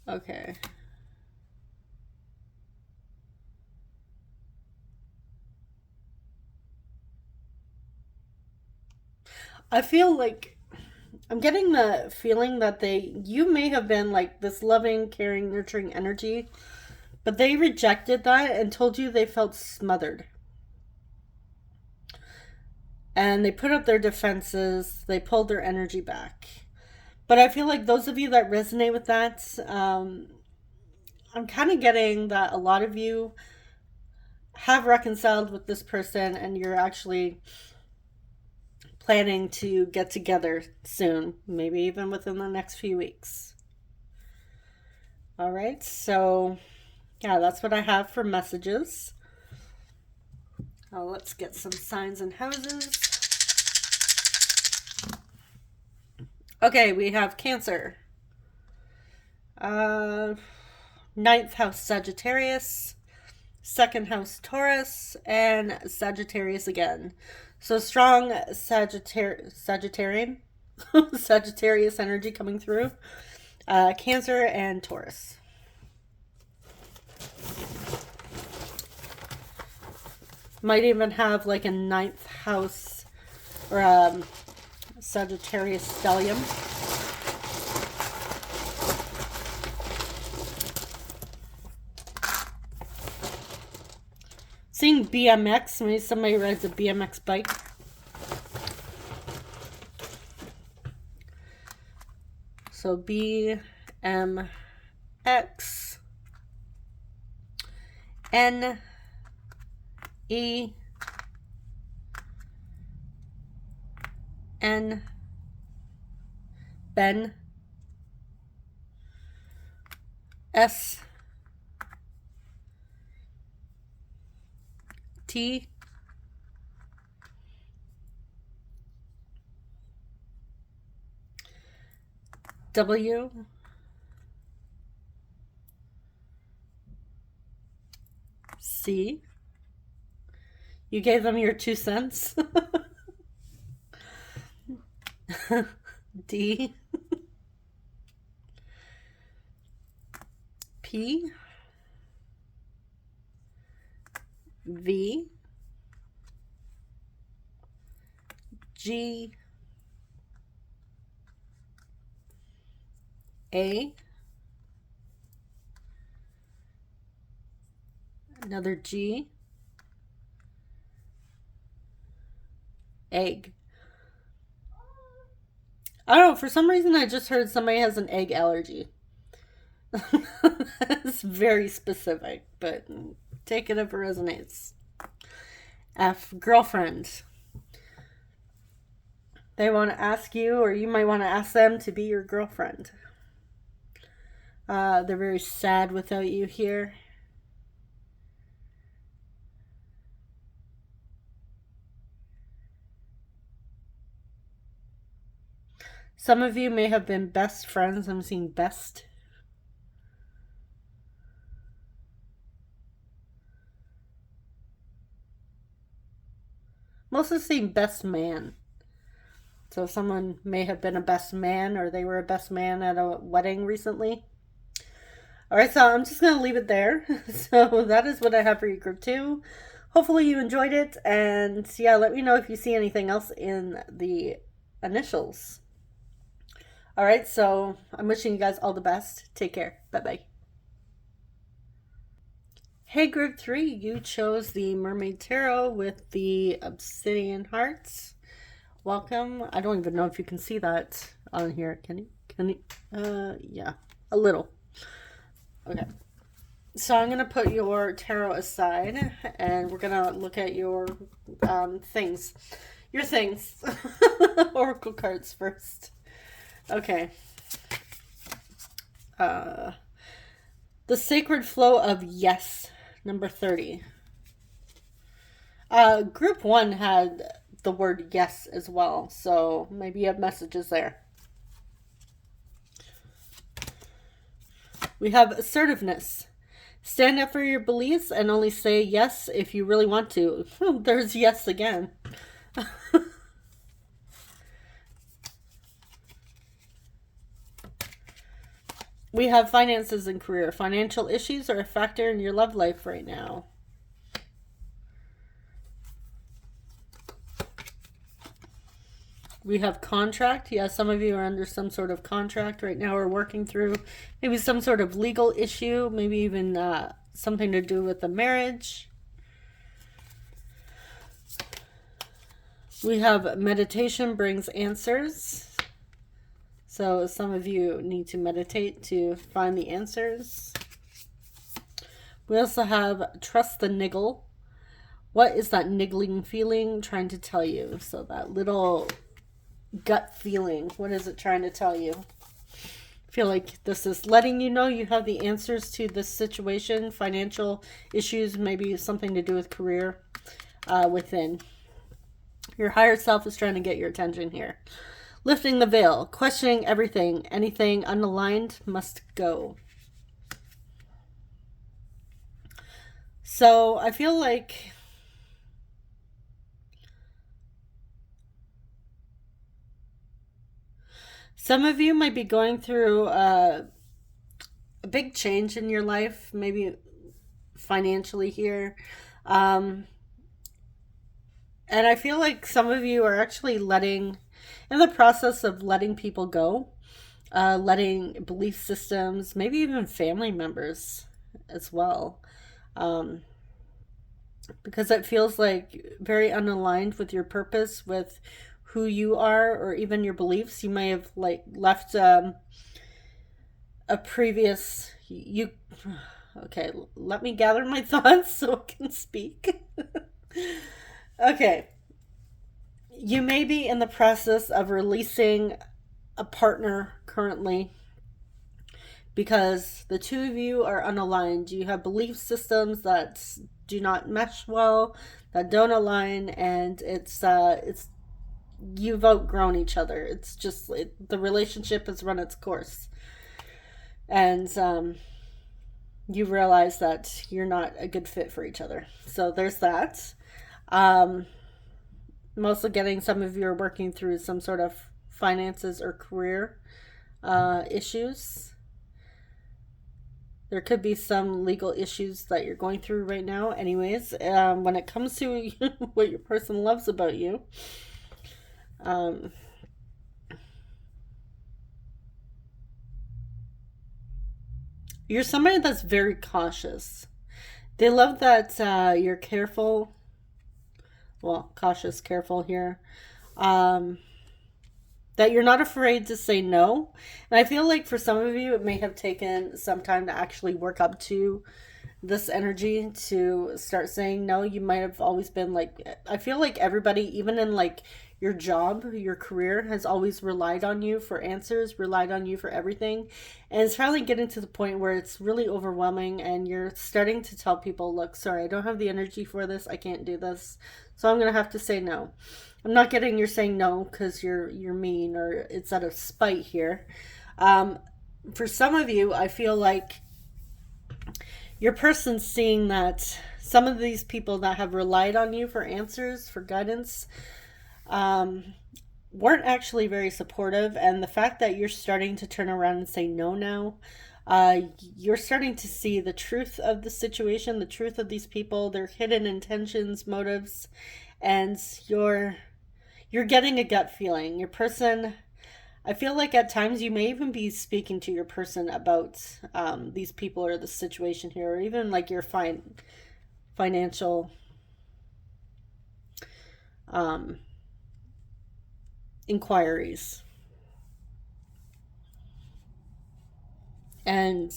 Okay. I feel like I'm getting the feeling that you may have been like this loving, caring, nurturing energy, but they rejected that and told you they felt smothered. And they put up their defenses. They pulled their energy back. But I feel like those of you that resonate with that, I'm kind of getting that a lot of you have reconciled with this person and you're actually planning to get together soon, maybe even within the next few weeks. All right, so yeah, that's what I have for messages. Let's get some signs and houses. Okay, we have Cancer. 9th house Sagittarius, 2nd house Taurus, and Sagittarius again. So strong Sagittarian, Sagittarius energy coming through. Cancer and Taurus. Might even have like a 9th house or Sagittarius stellium. Seeing BMX, maybe somebody rides a BMX bike. So BMX, N, E, N, Ben, S, T, W, C. You gave them your 2 cents. D, P, V, G, A, another G, egg. I don't know, for some reason I just heard somebody has an egg allergy. That's very specific, but take it if it resonates. F, girlfriend. They want to ask you, or you might want to ask them to be your girlfriend. They're very sad without you here. Some of you may have been best friends. I'm seeing best. Mostly seeing best man. So someone may have been a best man, or they were a best man at a wedding recently. All right, so I'm just going to leave it there. So that is what I have for you, group 2. Hopefully you enjoyed it. And yeah, let me know if you see anything else in the initials. All right, so I'm wishing you guys all the best. Take care. Bye-bye. Hey, group 3, you chose the Mermaid Tarot with the Obsidian Hearts. Welcome. I don't even know if you can see that on here. Can you? Yeah, a little. Okay. So I'm going to put your tarot aside, and we're going to look at your things. Your things. Oracle cards first. Okay. The Sacred Flow of Yes, number 30. Group 1 had the word yes as well, so maybe you have messages there. We have assertiveness. Stand up for your beliefs and only say yes if you really want to. There's yes again. We have finances and career. Financial issues are a factor in your love life right now. We have contract. Yeah, some of you are under some sort of contract right now or working through maybe some sort of legal issue, maybe even something to do with the marriage. We have meditation brings answers. So some of you need to meditate to find the answers. We also have trust the niggle. What is that niggling feeling trying to tell you? So that little gut feeling, what is it trying to tell you? I feel like this is letting you know you have the answers to this situation. Financial issues, maybe something to do with career within. Your higher self is trying to get your attention here. Lifting the veil, questioning everything. Anything unaligned must go. So I feel like some of you might be going through a big change in your life, maybe financially here. And I feel like some of you are actually in the process of letting people go, letting belief systems, maybe even family members as well. Because it feels like very unaligned with your purpose, with who you are, or even your beliefs. You may have left a previous you. Okay, let me gather my thoughts so I can speak. Okay. You may be in the process of releasing a partner currently because the two of you are unaligned. You have belief systems that do not mesh well, that don't align, and it's you've outgrown each other. It's just the relationship has run its course, and you realize that you're not a good fit for each other. So there's that. I'm also getting some of you are working through some sort of finances or career issues. There could be some legal issues that you're going through right now. Anyways, when it comes to what your person loves about you, you're somebody that's very cautious. They love that you're careful. Well, cautious, careful here. That you're not afraid to say no. And I feel like for some of you, it may have taken some time to actually work up to this energy to start saying no. You might have always been like, I feel like everybody, even in like your job, your career, has always relied on you for answers, relied on you for everything. And it's finally getting to the point where it's really overwhelming and you're starting to tell people, look, sorry, I don't have the energy for this. I can't do this. So I'm going to have to say no. I'm not getting you're saying no because you're mean or it's out of spite here. For some of you, I feel like your person's seeing that some of these people that have relied on you for answers, for guidance, weren't actually very supportive. And the fact that you're starting to turn around and say no now, you're starting to see the truth of the situation, the truth of these people, their hidden intentions, motives, and you're getting a gut feeling. Your person, I feel like at times you may even be speaking to your person about these people or the situation here, or even like your financial inquiries. And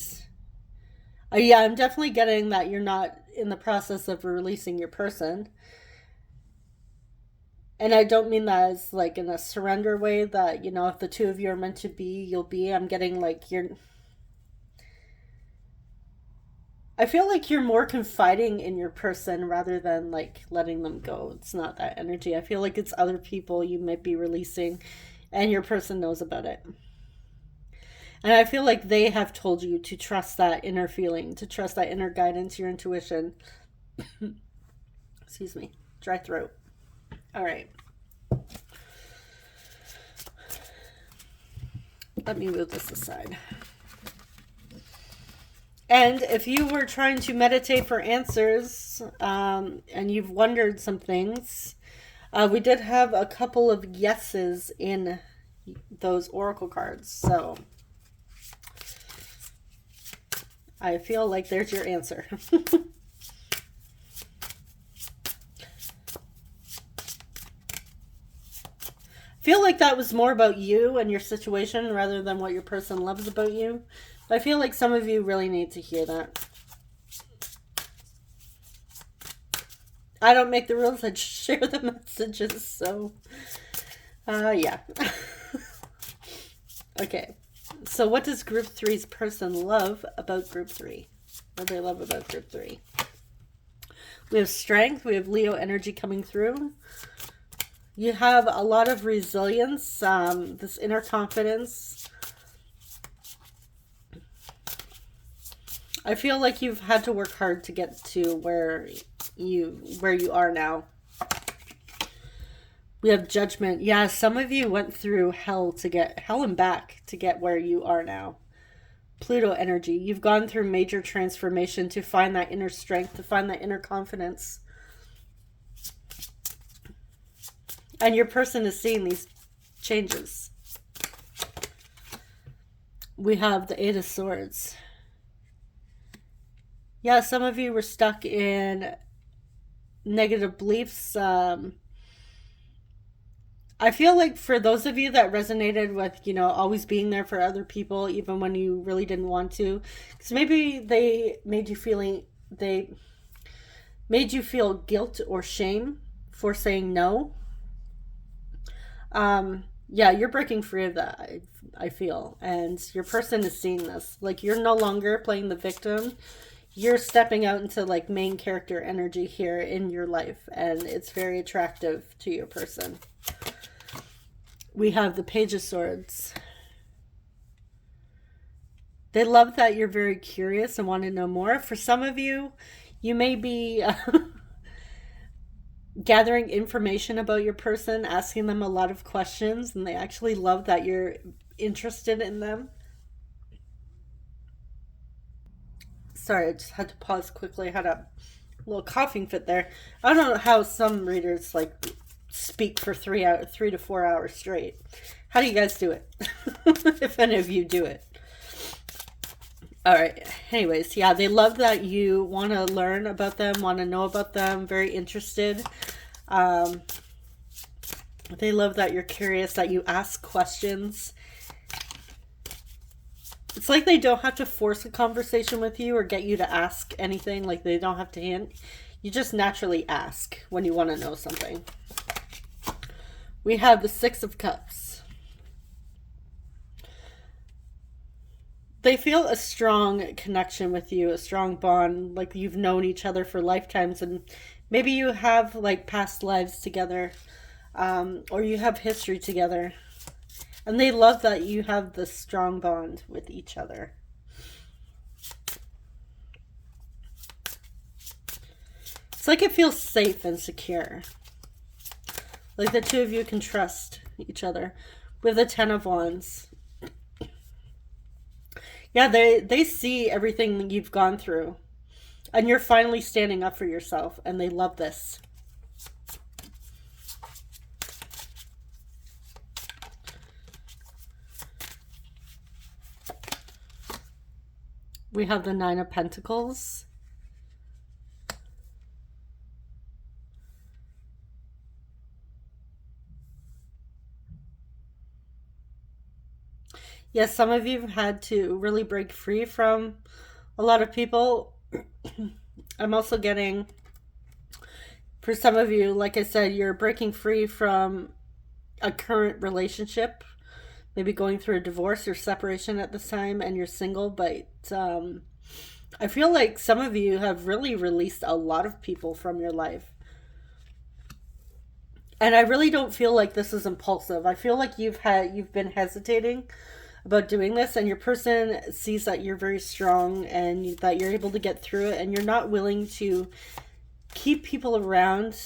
yeah, I'm definitely getting that you're not in the process of releasing your person. And I don't mean that as like in a surrender way that, if the two of you are meant to be, you'll be. I'm getting like I feel like you're more confiding in your person rather than like letting them go. It's not that energy. I feel like it's other people you might be releasing and your person knows about it. And I feel like they have told you to trust that inner feeling, to trust that inner guidance, your intuition. Excuse me, dry throat. All right. Let me move this aside. And if you were trying to meditate for answers and you've wondered some things, we did have a couple of yeses in those oracle cards. So I feel like there's your answer. Feel like that was more about you and your situation rather than what your person loves about you. But I feel like some of you really need to hear that. I don't make the rules, I share the messages, so yeah. Okay, so what does group 3's person love about group 3? What do they love about group 3? We have strength, we have Leo energy coming through. You have a lot of resilience, this inner confidence. I feel like you've had to work hard to get to where you are now. We have judgment. Yeah, some of you went through hell and back to get where you are now. Pluto energy. You've gone through major transformation to find that inner strength, to find that inner confidence. And your person is seeing these changes. We have the Eight of Swords. Yeah, some of you were stuck in negative beliefs. I feel like for those of you that resonated with, always being there for other people, even when you really didn't want to, because maybe they made you feel guilt or shame for saying no. Yeah, you're breaking free of that, I feel. And your person is seeing this. Like, you're no longer playing the victim. You're stepping out into, like, main character energy here in your life. And it's very attractive to your person. We have the Page of Swords. They love that you're very curious and want to know more. For some of you, you may be... gathering information about your person, asking them a lot of questions, and they actually love that you're interested in them. Sorry, I just had to pause quickly. I had a little coughing fit there. I don't know how some readers like speak for 3 to 4 hours straight. How do you guys do it? If any of you do it. All right. Anyways, yeah, they love that you want to learn about them, want to know about them, very interested. They love that you're curious, that you ask questions. It's like they don't have to force a conversation with you or get you to ask anything. Like they don't have to hint. You just naturally ask when you want to know something. We have the Six of Cups. They feel a strong connection with you, a strong bond, like you've known each other for lifetimes, and maybe you have like past lives together, or you have history together. And they love that you have this strong bond with each other. It's like it feels safe and secure. Like the two of you can trust each other. With the Ten of Wands. Yeah, they see everything you've gone through. And you're finally standing up for yourself. And they love this. We have the Nine of Pentacles. Yes, some of you have had to really break free from a lot of people. I'm also getting, for some of you, like I said, you're breaking free from a current relationship. Maybe going through a divorce or separation at this time and you're single. But I feel like some of you have really released a lot of people from your life. And I really don't feel like this is impulsive. I feel like you've been hesitating about doing this, and your person sees that you're very strong and that you're able to get through it, and you're not willing to keep people around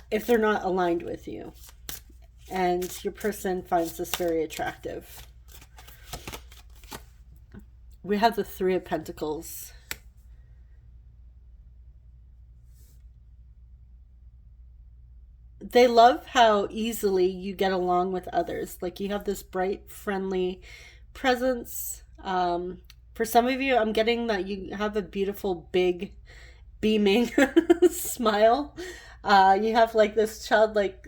if they're not aligned with you. And your person finds this very attractive. We have the Three of Pentacles. They love how easily you get along with others. Like you have this bright, friendly presence. For some of you, I'm getting that you have a beautiful, big, beaming smile. You have like this childlike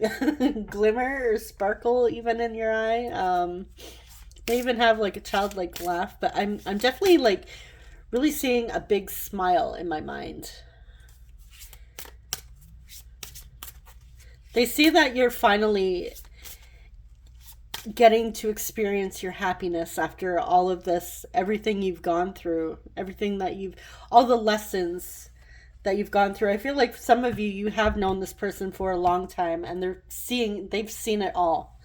glimmer or sparkle even in your eye. They even have like a childlike laugh. But I'm definitely like really seeing a big smile in my mind. They see that you're finally getting to experience your happiness after all of this, everything you've gone through, all the lessons that you've gone through. I feel like some of you have known this person for a long time, and they've seen it all.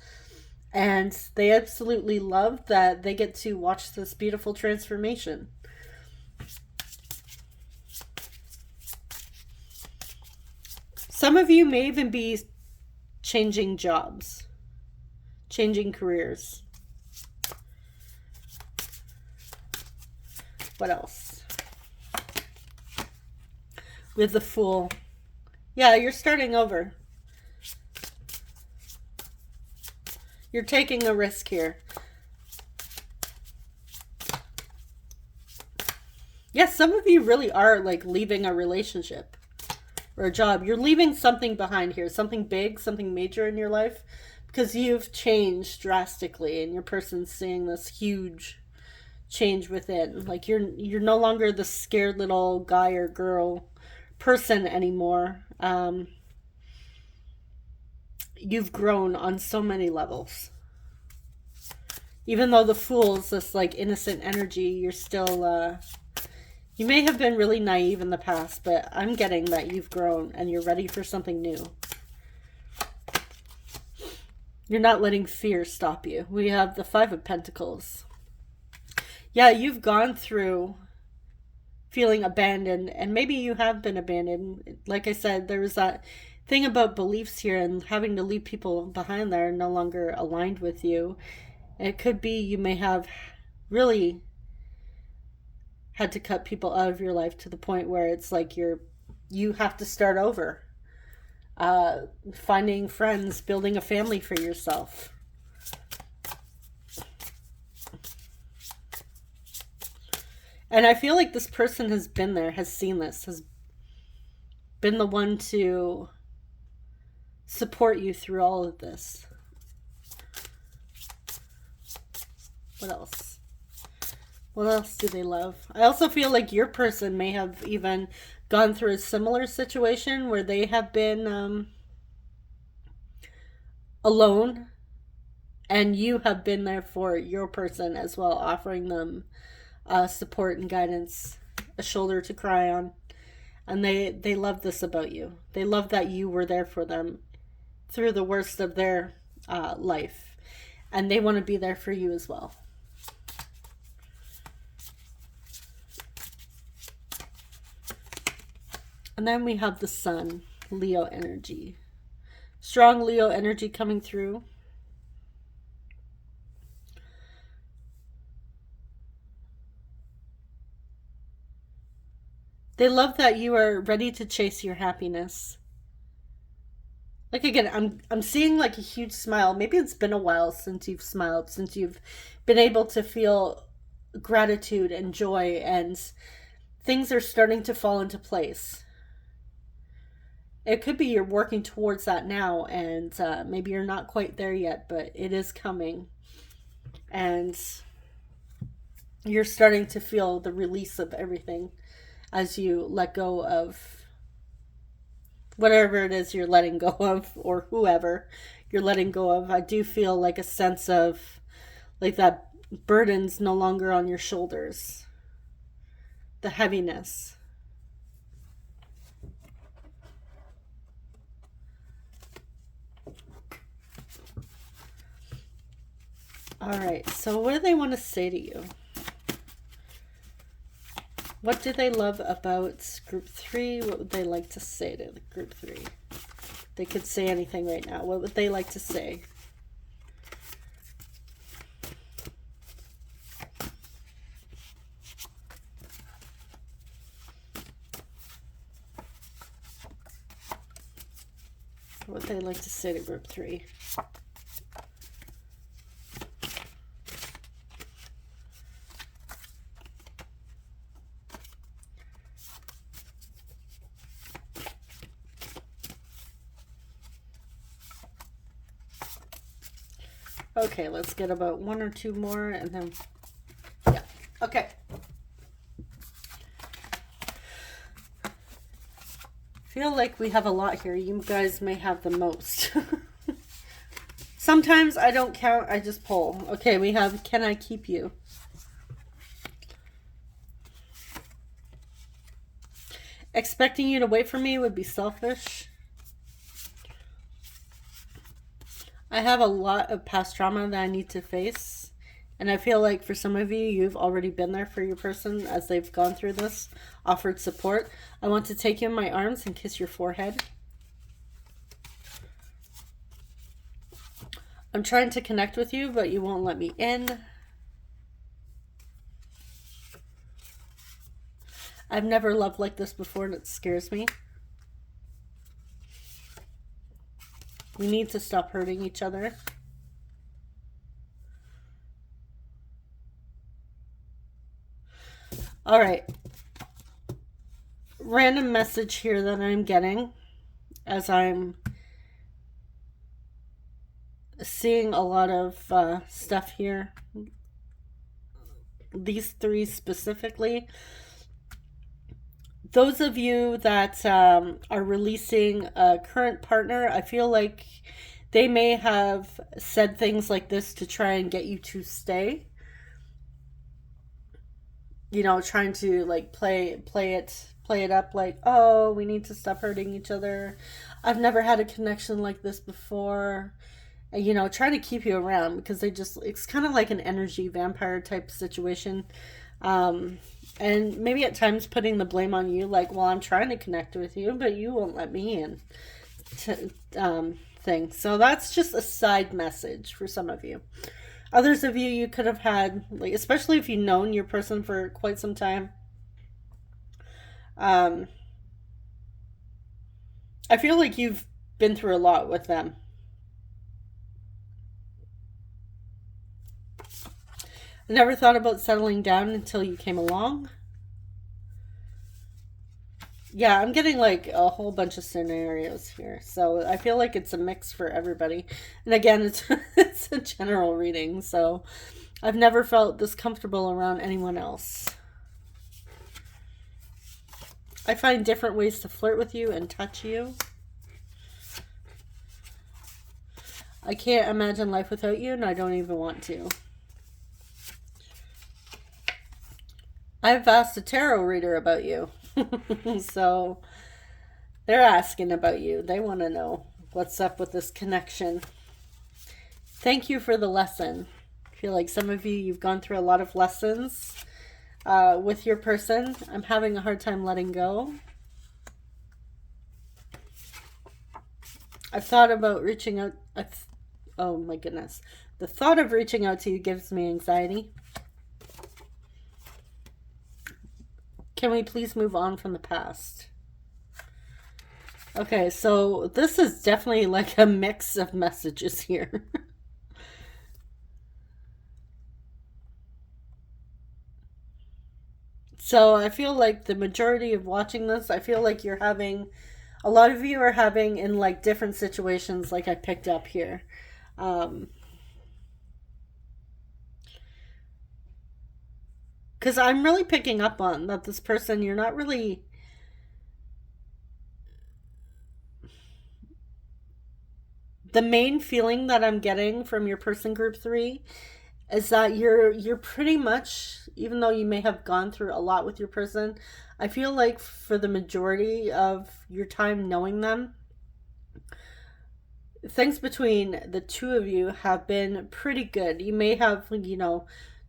And they absolutely love that they get to watch this beautiful transformation. Some of you may even be changing jobs, changing careers. What else? With the Fool. Yeah, you're starting over. You're taking a risk here. Yes, some of you really are like leaving a relationship or a job. You're leaving something behind here, something big, something major in your life, because you've changed drastically and your person's seeing this huge change within. Like you're no longer the scared little guy or girl person anymore. You've grown on so many levels. Even though the Fool's this like innocent energy, you're still you may have been really naive in the past, but I'm getting that you've grown and you're ready for something new. You're not letting fear stop you. We have the Five of Pentacles. Yeah, you've gone through feeling abandoned, and maybe you have been abandoned. Like I said, there was that thing about beliefs here and having to leave people behind that are no longer aligned with you. It could be you may have really had to cut people out of your life to the point where it's like you have to start over. Finding friends, building a family for yourself. And I feel like this person has been there, has seen this, has been the one to support you through all of this. What else? What else do they love? I also feel like your person may have even gone through a similar situation where they have been alone, and you have been there for your person as well, offering them support and guidance, a shoulder to cry on. And they love this about you. They love that you were there for them through the worst of their life. And they want to be there for you as well. And then we have the sun, Leo energy. Strong Leo energy coming through. They love that you are ready to chase your happiness. Like again, I'm seeing like a huge smile. Maybe it's been a while since you've smiled, since you've been able to feel gratitude and joy, and things are starting to fall into place. It could be you're working towards that now, and maybe you're not quite there yet, but it is coming. And you're starting to feel the release of everything as you let go of whatever it is you're letting go of, or whoever you're letting go of. I do feel like a sense of like that burden's no longer on your shoulders. The heaviness. All right, so what do they want to say to you? What do they love about group 3? What would they like to say to the group 3? They could say anything right now. What would they like to say? What would they like to say to group 3? Okay, let's get about 1 or 2 more and then, yeah, okay. Feel like we have a lot here. You guys may have the most. Sometimes I don't count, I just pull. Okay, we have, can I keep you? Expecting you to wait for me would be selfish. I have a lot of past trauma that I need to face. And I feel like for some of you, you've already been there for your person as they've gone through this, offered support. I want to take you in my arms and kiss your forehead. I'm trying to connect with you, but you won't let me in. I've never loved like this before, and it scares me. We need to stop hurting each other. All right. Random message here that I'm getting as I'm seeing a lot of stuff here. These 3 specifically. Those of you that are releasing a current partner, I feel like they may have said things like this to try and get you to stay. You know, trying to like play it up like, oh, we need to stop hurting each other. I've never had a connection like this before. You know, trying to keep you around because it's kind of like an energy vampire type situation. And maybe at times putting the blame on you, like, well, I'm trying to connect with you, but you won't let me in, thing. So that's just a side message for some of you. Others of you, you could have had, like, especially if you've known your person for quite some time. I feel like you've been through a lot with them. I never thought about settling down until you came along. Yeah, I'm getting like a whole bunch of scenarios here. So I feel like it's a mix for everybody. And again, it's a general reading. So I've never felt this comfortable around anyone else. I find different ways to flirt with you and touch you. I can't imagine life without you, and I don't even want to. I've asked a tarot reader about you. So they're asking about you. They want to know what's up with this connection. Thank you for the lesson. I feel like some of you, you've gone through a lot of lessons with your person. I'm having a hard time letting go. I've thought about reaching out. Oh my goodness. The thought of reaching out to you gives me anxiety. Can we please move on from the past? Okay, so this is definitely like a mix of messages here. So I feel like the majority of watching this, I feel like you're having, a lot of you are having in like different situations like I picked up here. Because I'm really picking up on that this person, you're not really... The main feeling that I'm getting from your person group 3 is that you're pretty much, even though you may have gone through a lot with your person, I feel like for the majority of your time knowing them, things between the two of you have been pretty good. You may have,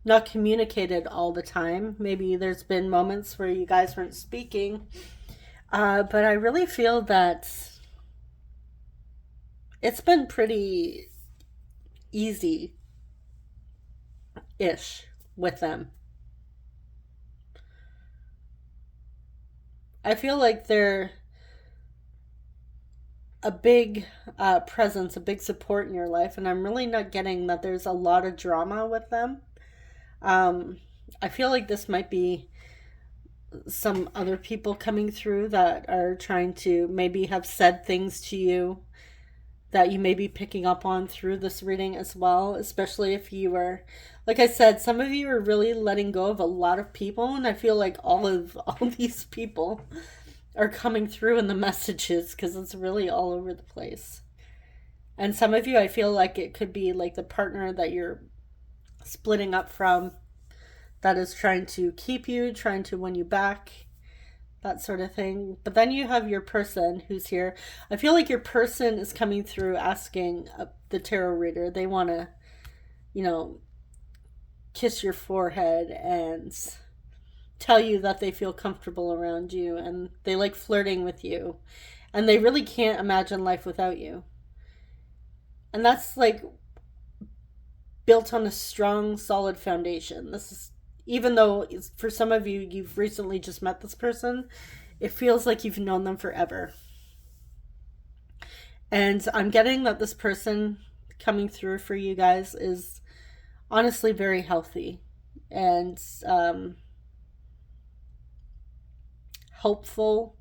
not communicated all the time. Maybe there's been moments where you guys weren't speaking. But I really feel that it's been pretty easy-ish with them. I feel like they're a big presence, a big support in your life, and I'm really not getting that there's a lot of drama with them. I feel like this might be some other people coming through that are trying to maybe have said things to you that you may be picking up on through this reading as well, especially if you are, like I said, some of you are really letting go of a lot of people, and I feel like all these people are coming through in the messages because it's really all over the place. And some of you, I feel like it could be like the partner that you're splitting up from that is trying to keep you, trying to win you back, that sort of thing. But then you have your person who's here. I feel like your person is coming through asking the tarot reader. They want to, kiss your forehead and tell you that they feel comfortable around you and they like flirting with you. And they really can't imagine life without you. And that's like built on a strong, solid foundation. This is, even though for some of you, you've recently just met this person, it feels like you've known them forever. And I'm getting that this person coming through for you guys is honestly very healthy and hopeful,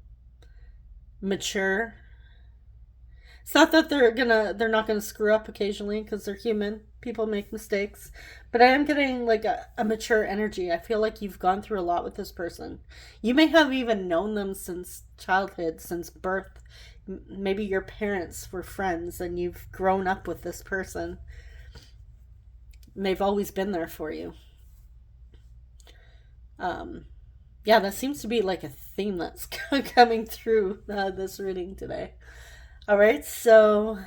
mature. It's not that they're not gonna screw up occasionally, because they're human. People make mistakes. But I am getting like a mature energy. I feel like you've gone through a lot with this person. You may have even known them since childhood, since birth. Maybe your parents were friends and you've grown up with this person. And they've always been there for you. Yeah, that seems to be like a theme that's coming through this reading today. All right, so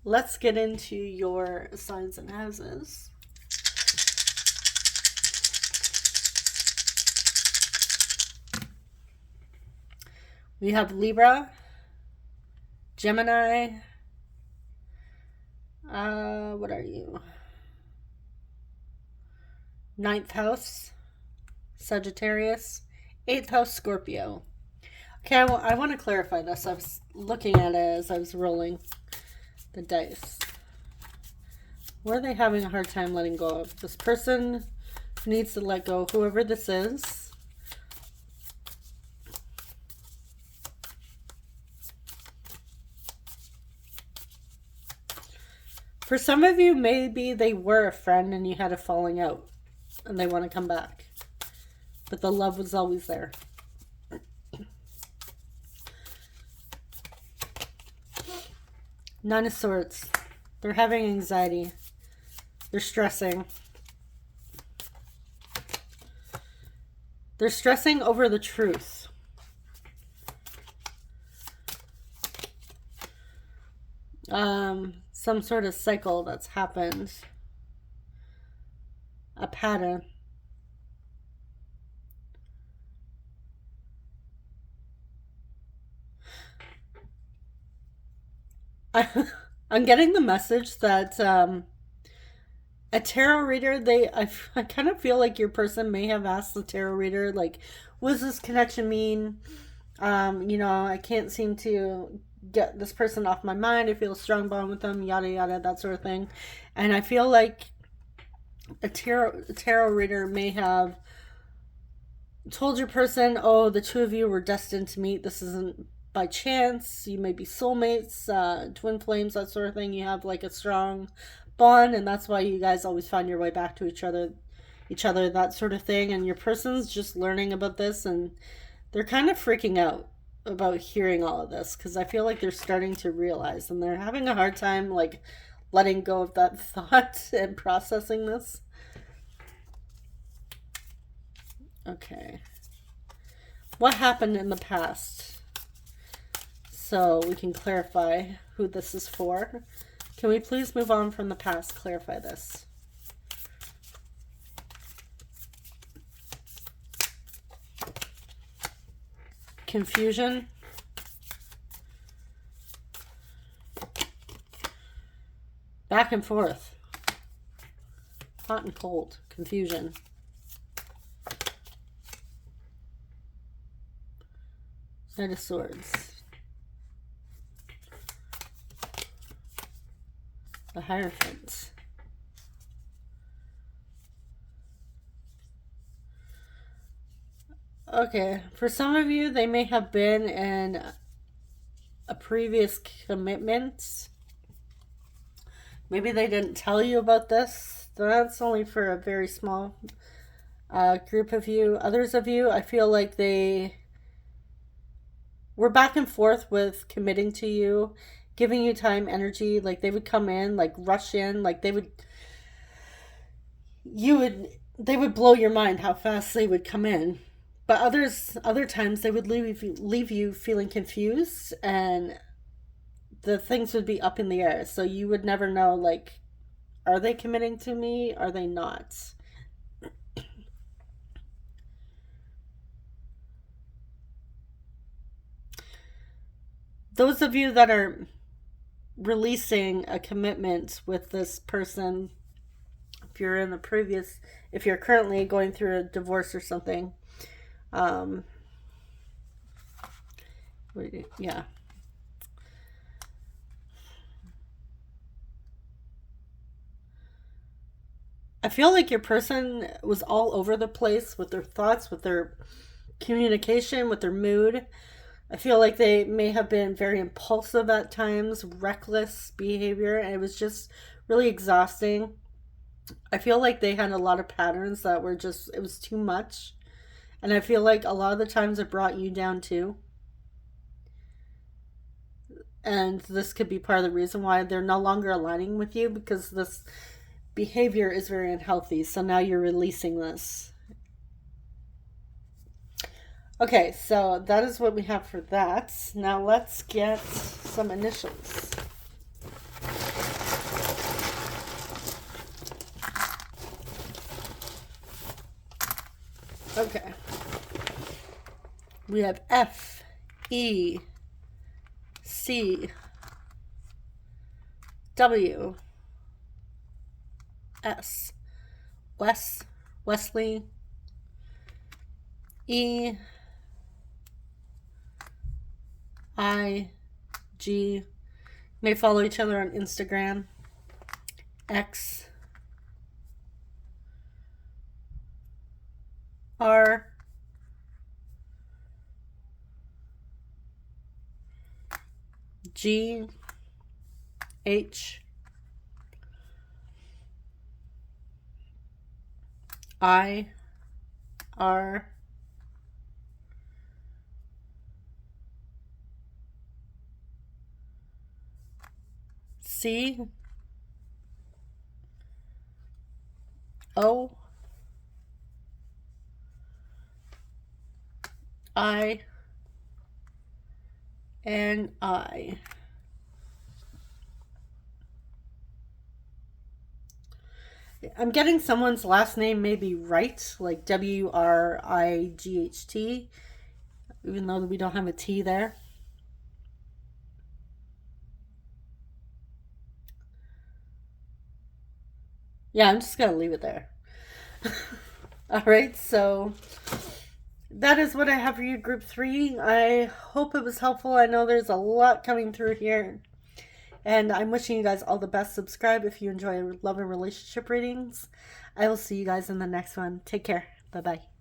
let's get into your signs and houses. We have Libra, Gemini. What are you? 9th house, Sagittarius. 8th house, Scorpio. Okay, I want to clarify this. I was looking at it as I was rolling the dice. What are they having a hard time letting go of? This person needs to let go, whoever this is. For some of you, maybe they were a friend and you had a falling out and they want to come back. But the love was always there. Nine of Swords. They're having anxiety. They're stressing. They're stressing over the truth. Some sort of cycle that's happened. A pattern. I'm getting the message that a tarot reader, I kind of feel like your person may have asked the tarot reader, like, what does this connection mean? I can't seem to get this person off my mind. I feel a strong bond with them, yada yada, that sort of thing. And I feel like a tarot reader may have told your person, oh, the two of you were destined to meet. This isn't by chance. You may be soulmates, twin flames, that sort of thing. You have like a strong bond, and that's why you guys always find your way back to each other, that sort of thing. And your person's just learning about this, and they're kind of freaking out about hearing all of this, because I feel like they're starting to realize, and they're having a hard time like letting go of that thought and processing this. Okay. What happened in the past? So we can clarify who this is for. Can we please move on from the past? Clarify this. Confusion. Back and forth. Hot and cold. Confusion. Knight of Swords. The Hierophant. Okay, for some of you, they may have been in a previous commitment. Maybe they didn't tell you about this. That's only for a very small group of you. Others of you, I feel like they were back and forth with committing to you, giving you time, energy. Like they would come in, like rush in, like they would blow your mind how fast they would come in. But other times they would leave you feeling confused, and the things would be up in the air. So you would never know, like, are they committing to me? Are they not? Those of you that are releasing a commitment with this person, if you're currently going through a divorce or something, yeah. I feel like your person was all over the place with their thoughts, with their communication, with their mood. I feel like they may have been very impulsive at times, reckless behavior, and it was just really exhausting. I feel like they had a lot of patterns that were just, it was too much. And I feel like a lot of the times it brought you down too. And this could be part of the reason why they're no longer aligning with you, because this behavior is very unhealthy. So now you're releasing this. Okay, so that is what we have for that. Now let's get some initials. Okay. We have F, E, C, W, S, Wesley, E, I, G. May follow each other on Instagram. X, R, G, H, I R C O I N I. I'm getting someone's last name maybe right, like Wright, even though we don't have a T there. Yeah, I'm just gonna leave it there. All right, so that is what I have for you, group 3. I hope it was helpful. I know there's a lot coming through here. And I'm wishing you guys all the best. Subscribe if you enjoy love and relationship readings. I will see you guys in the next one. Take care. Bye bye.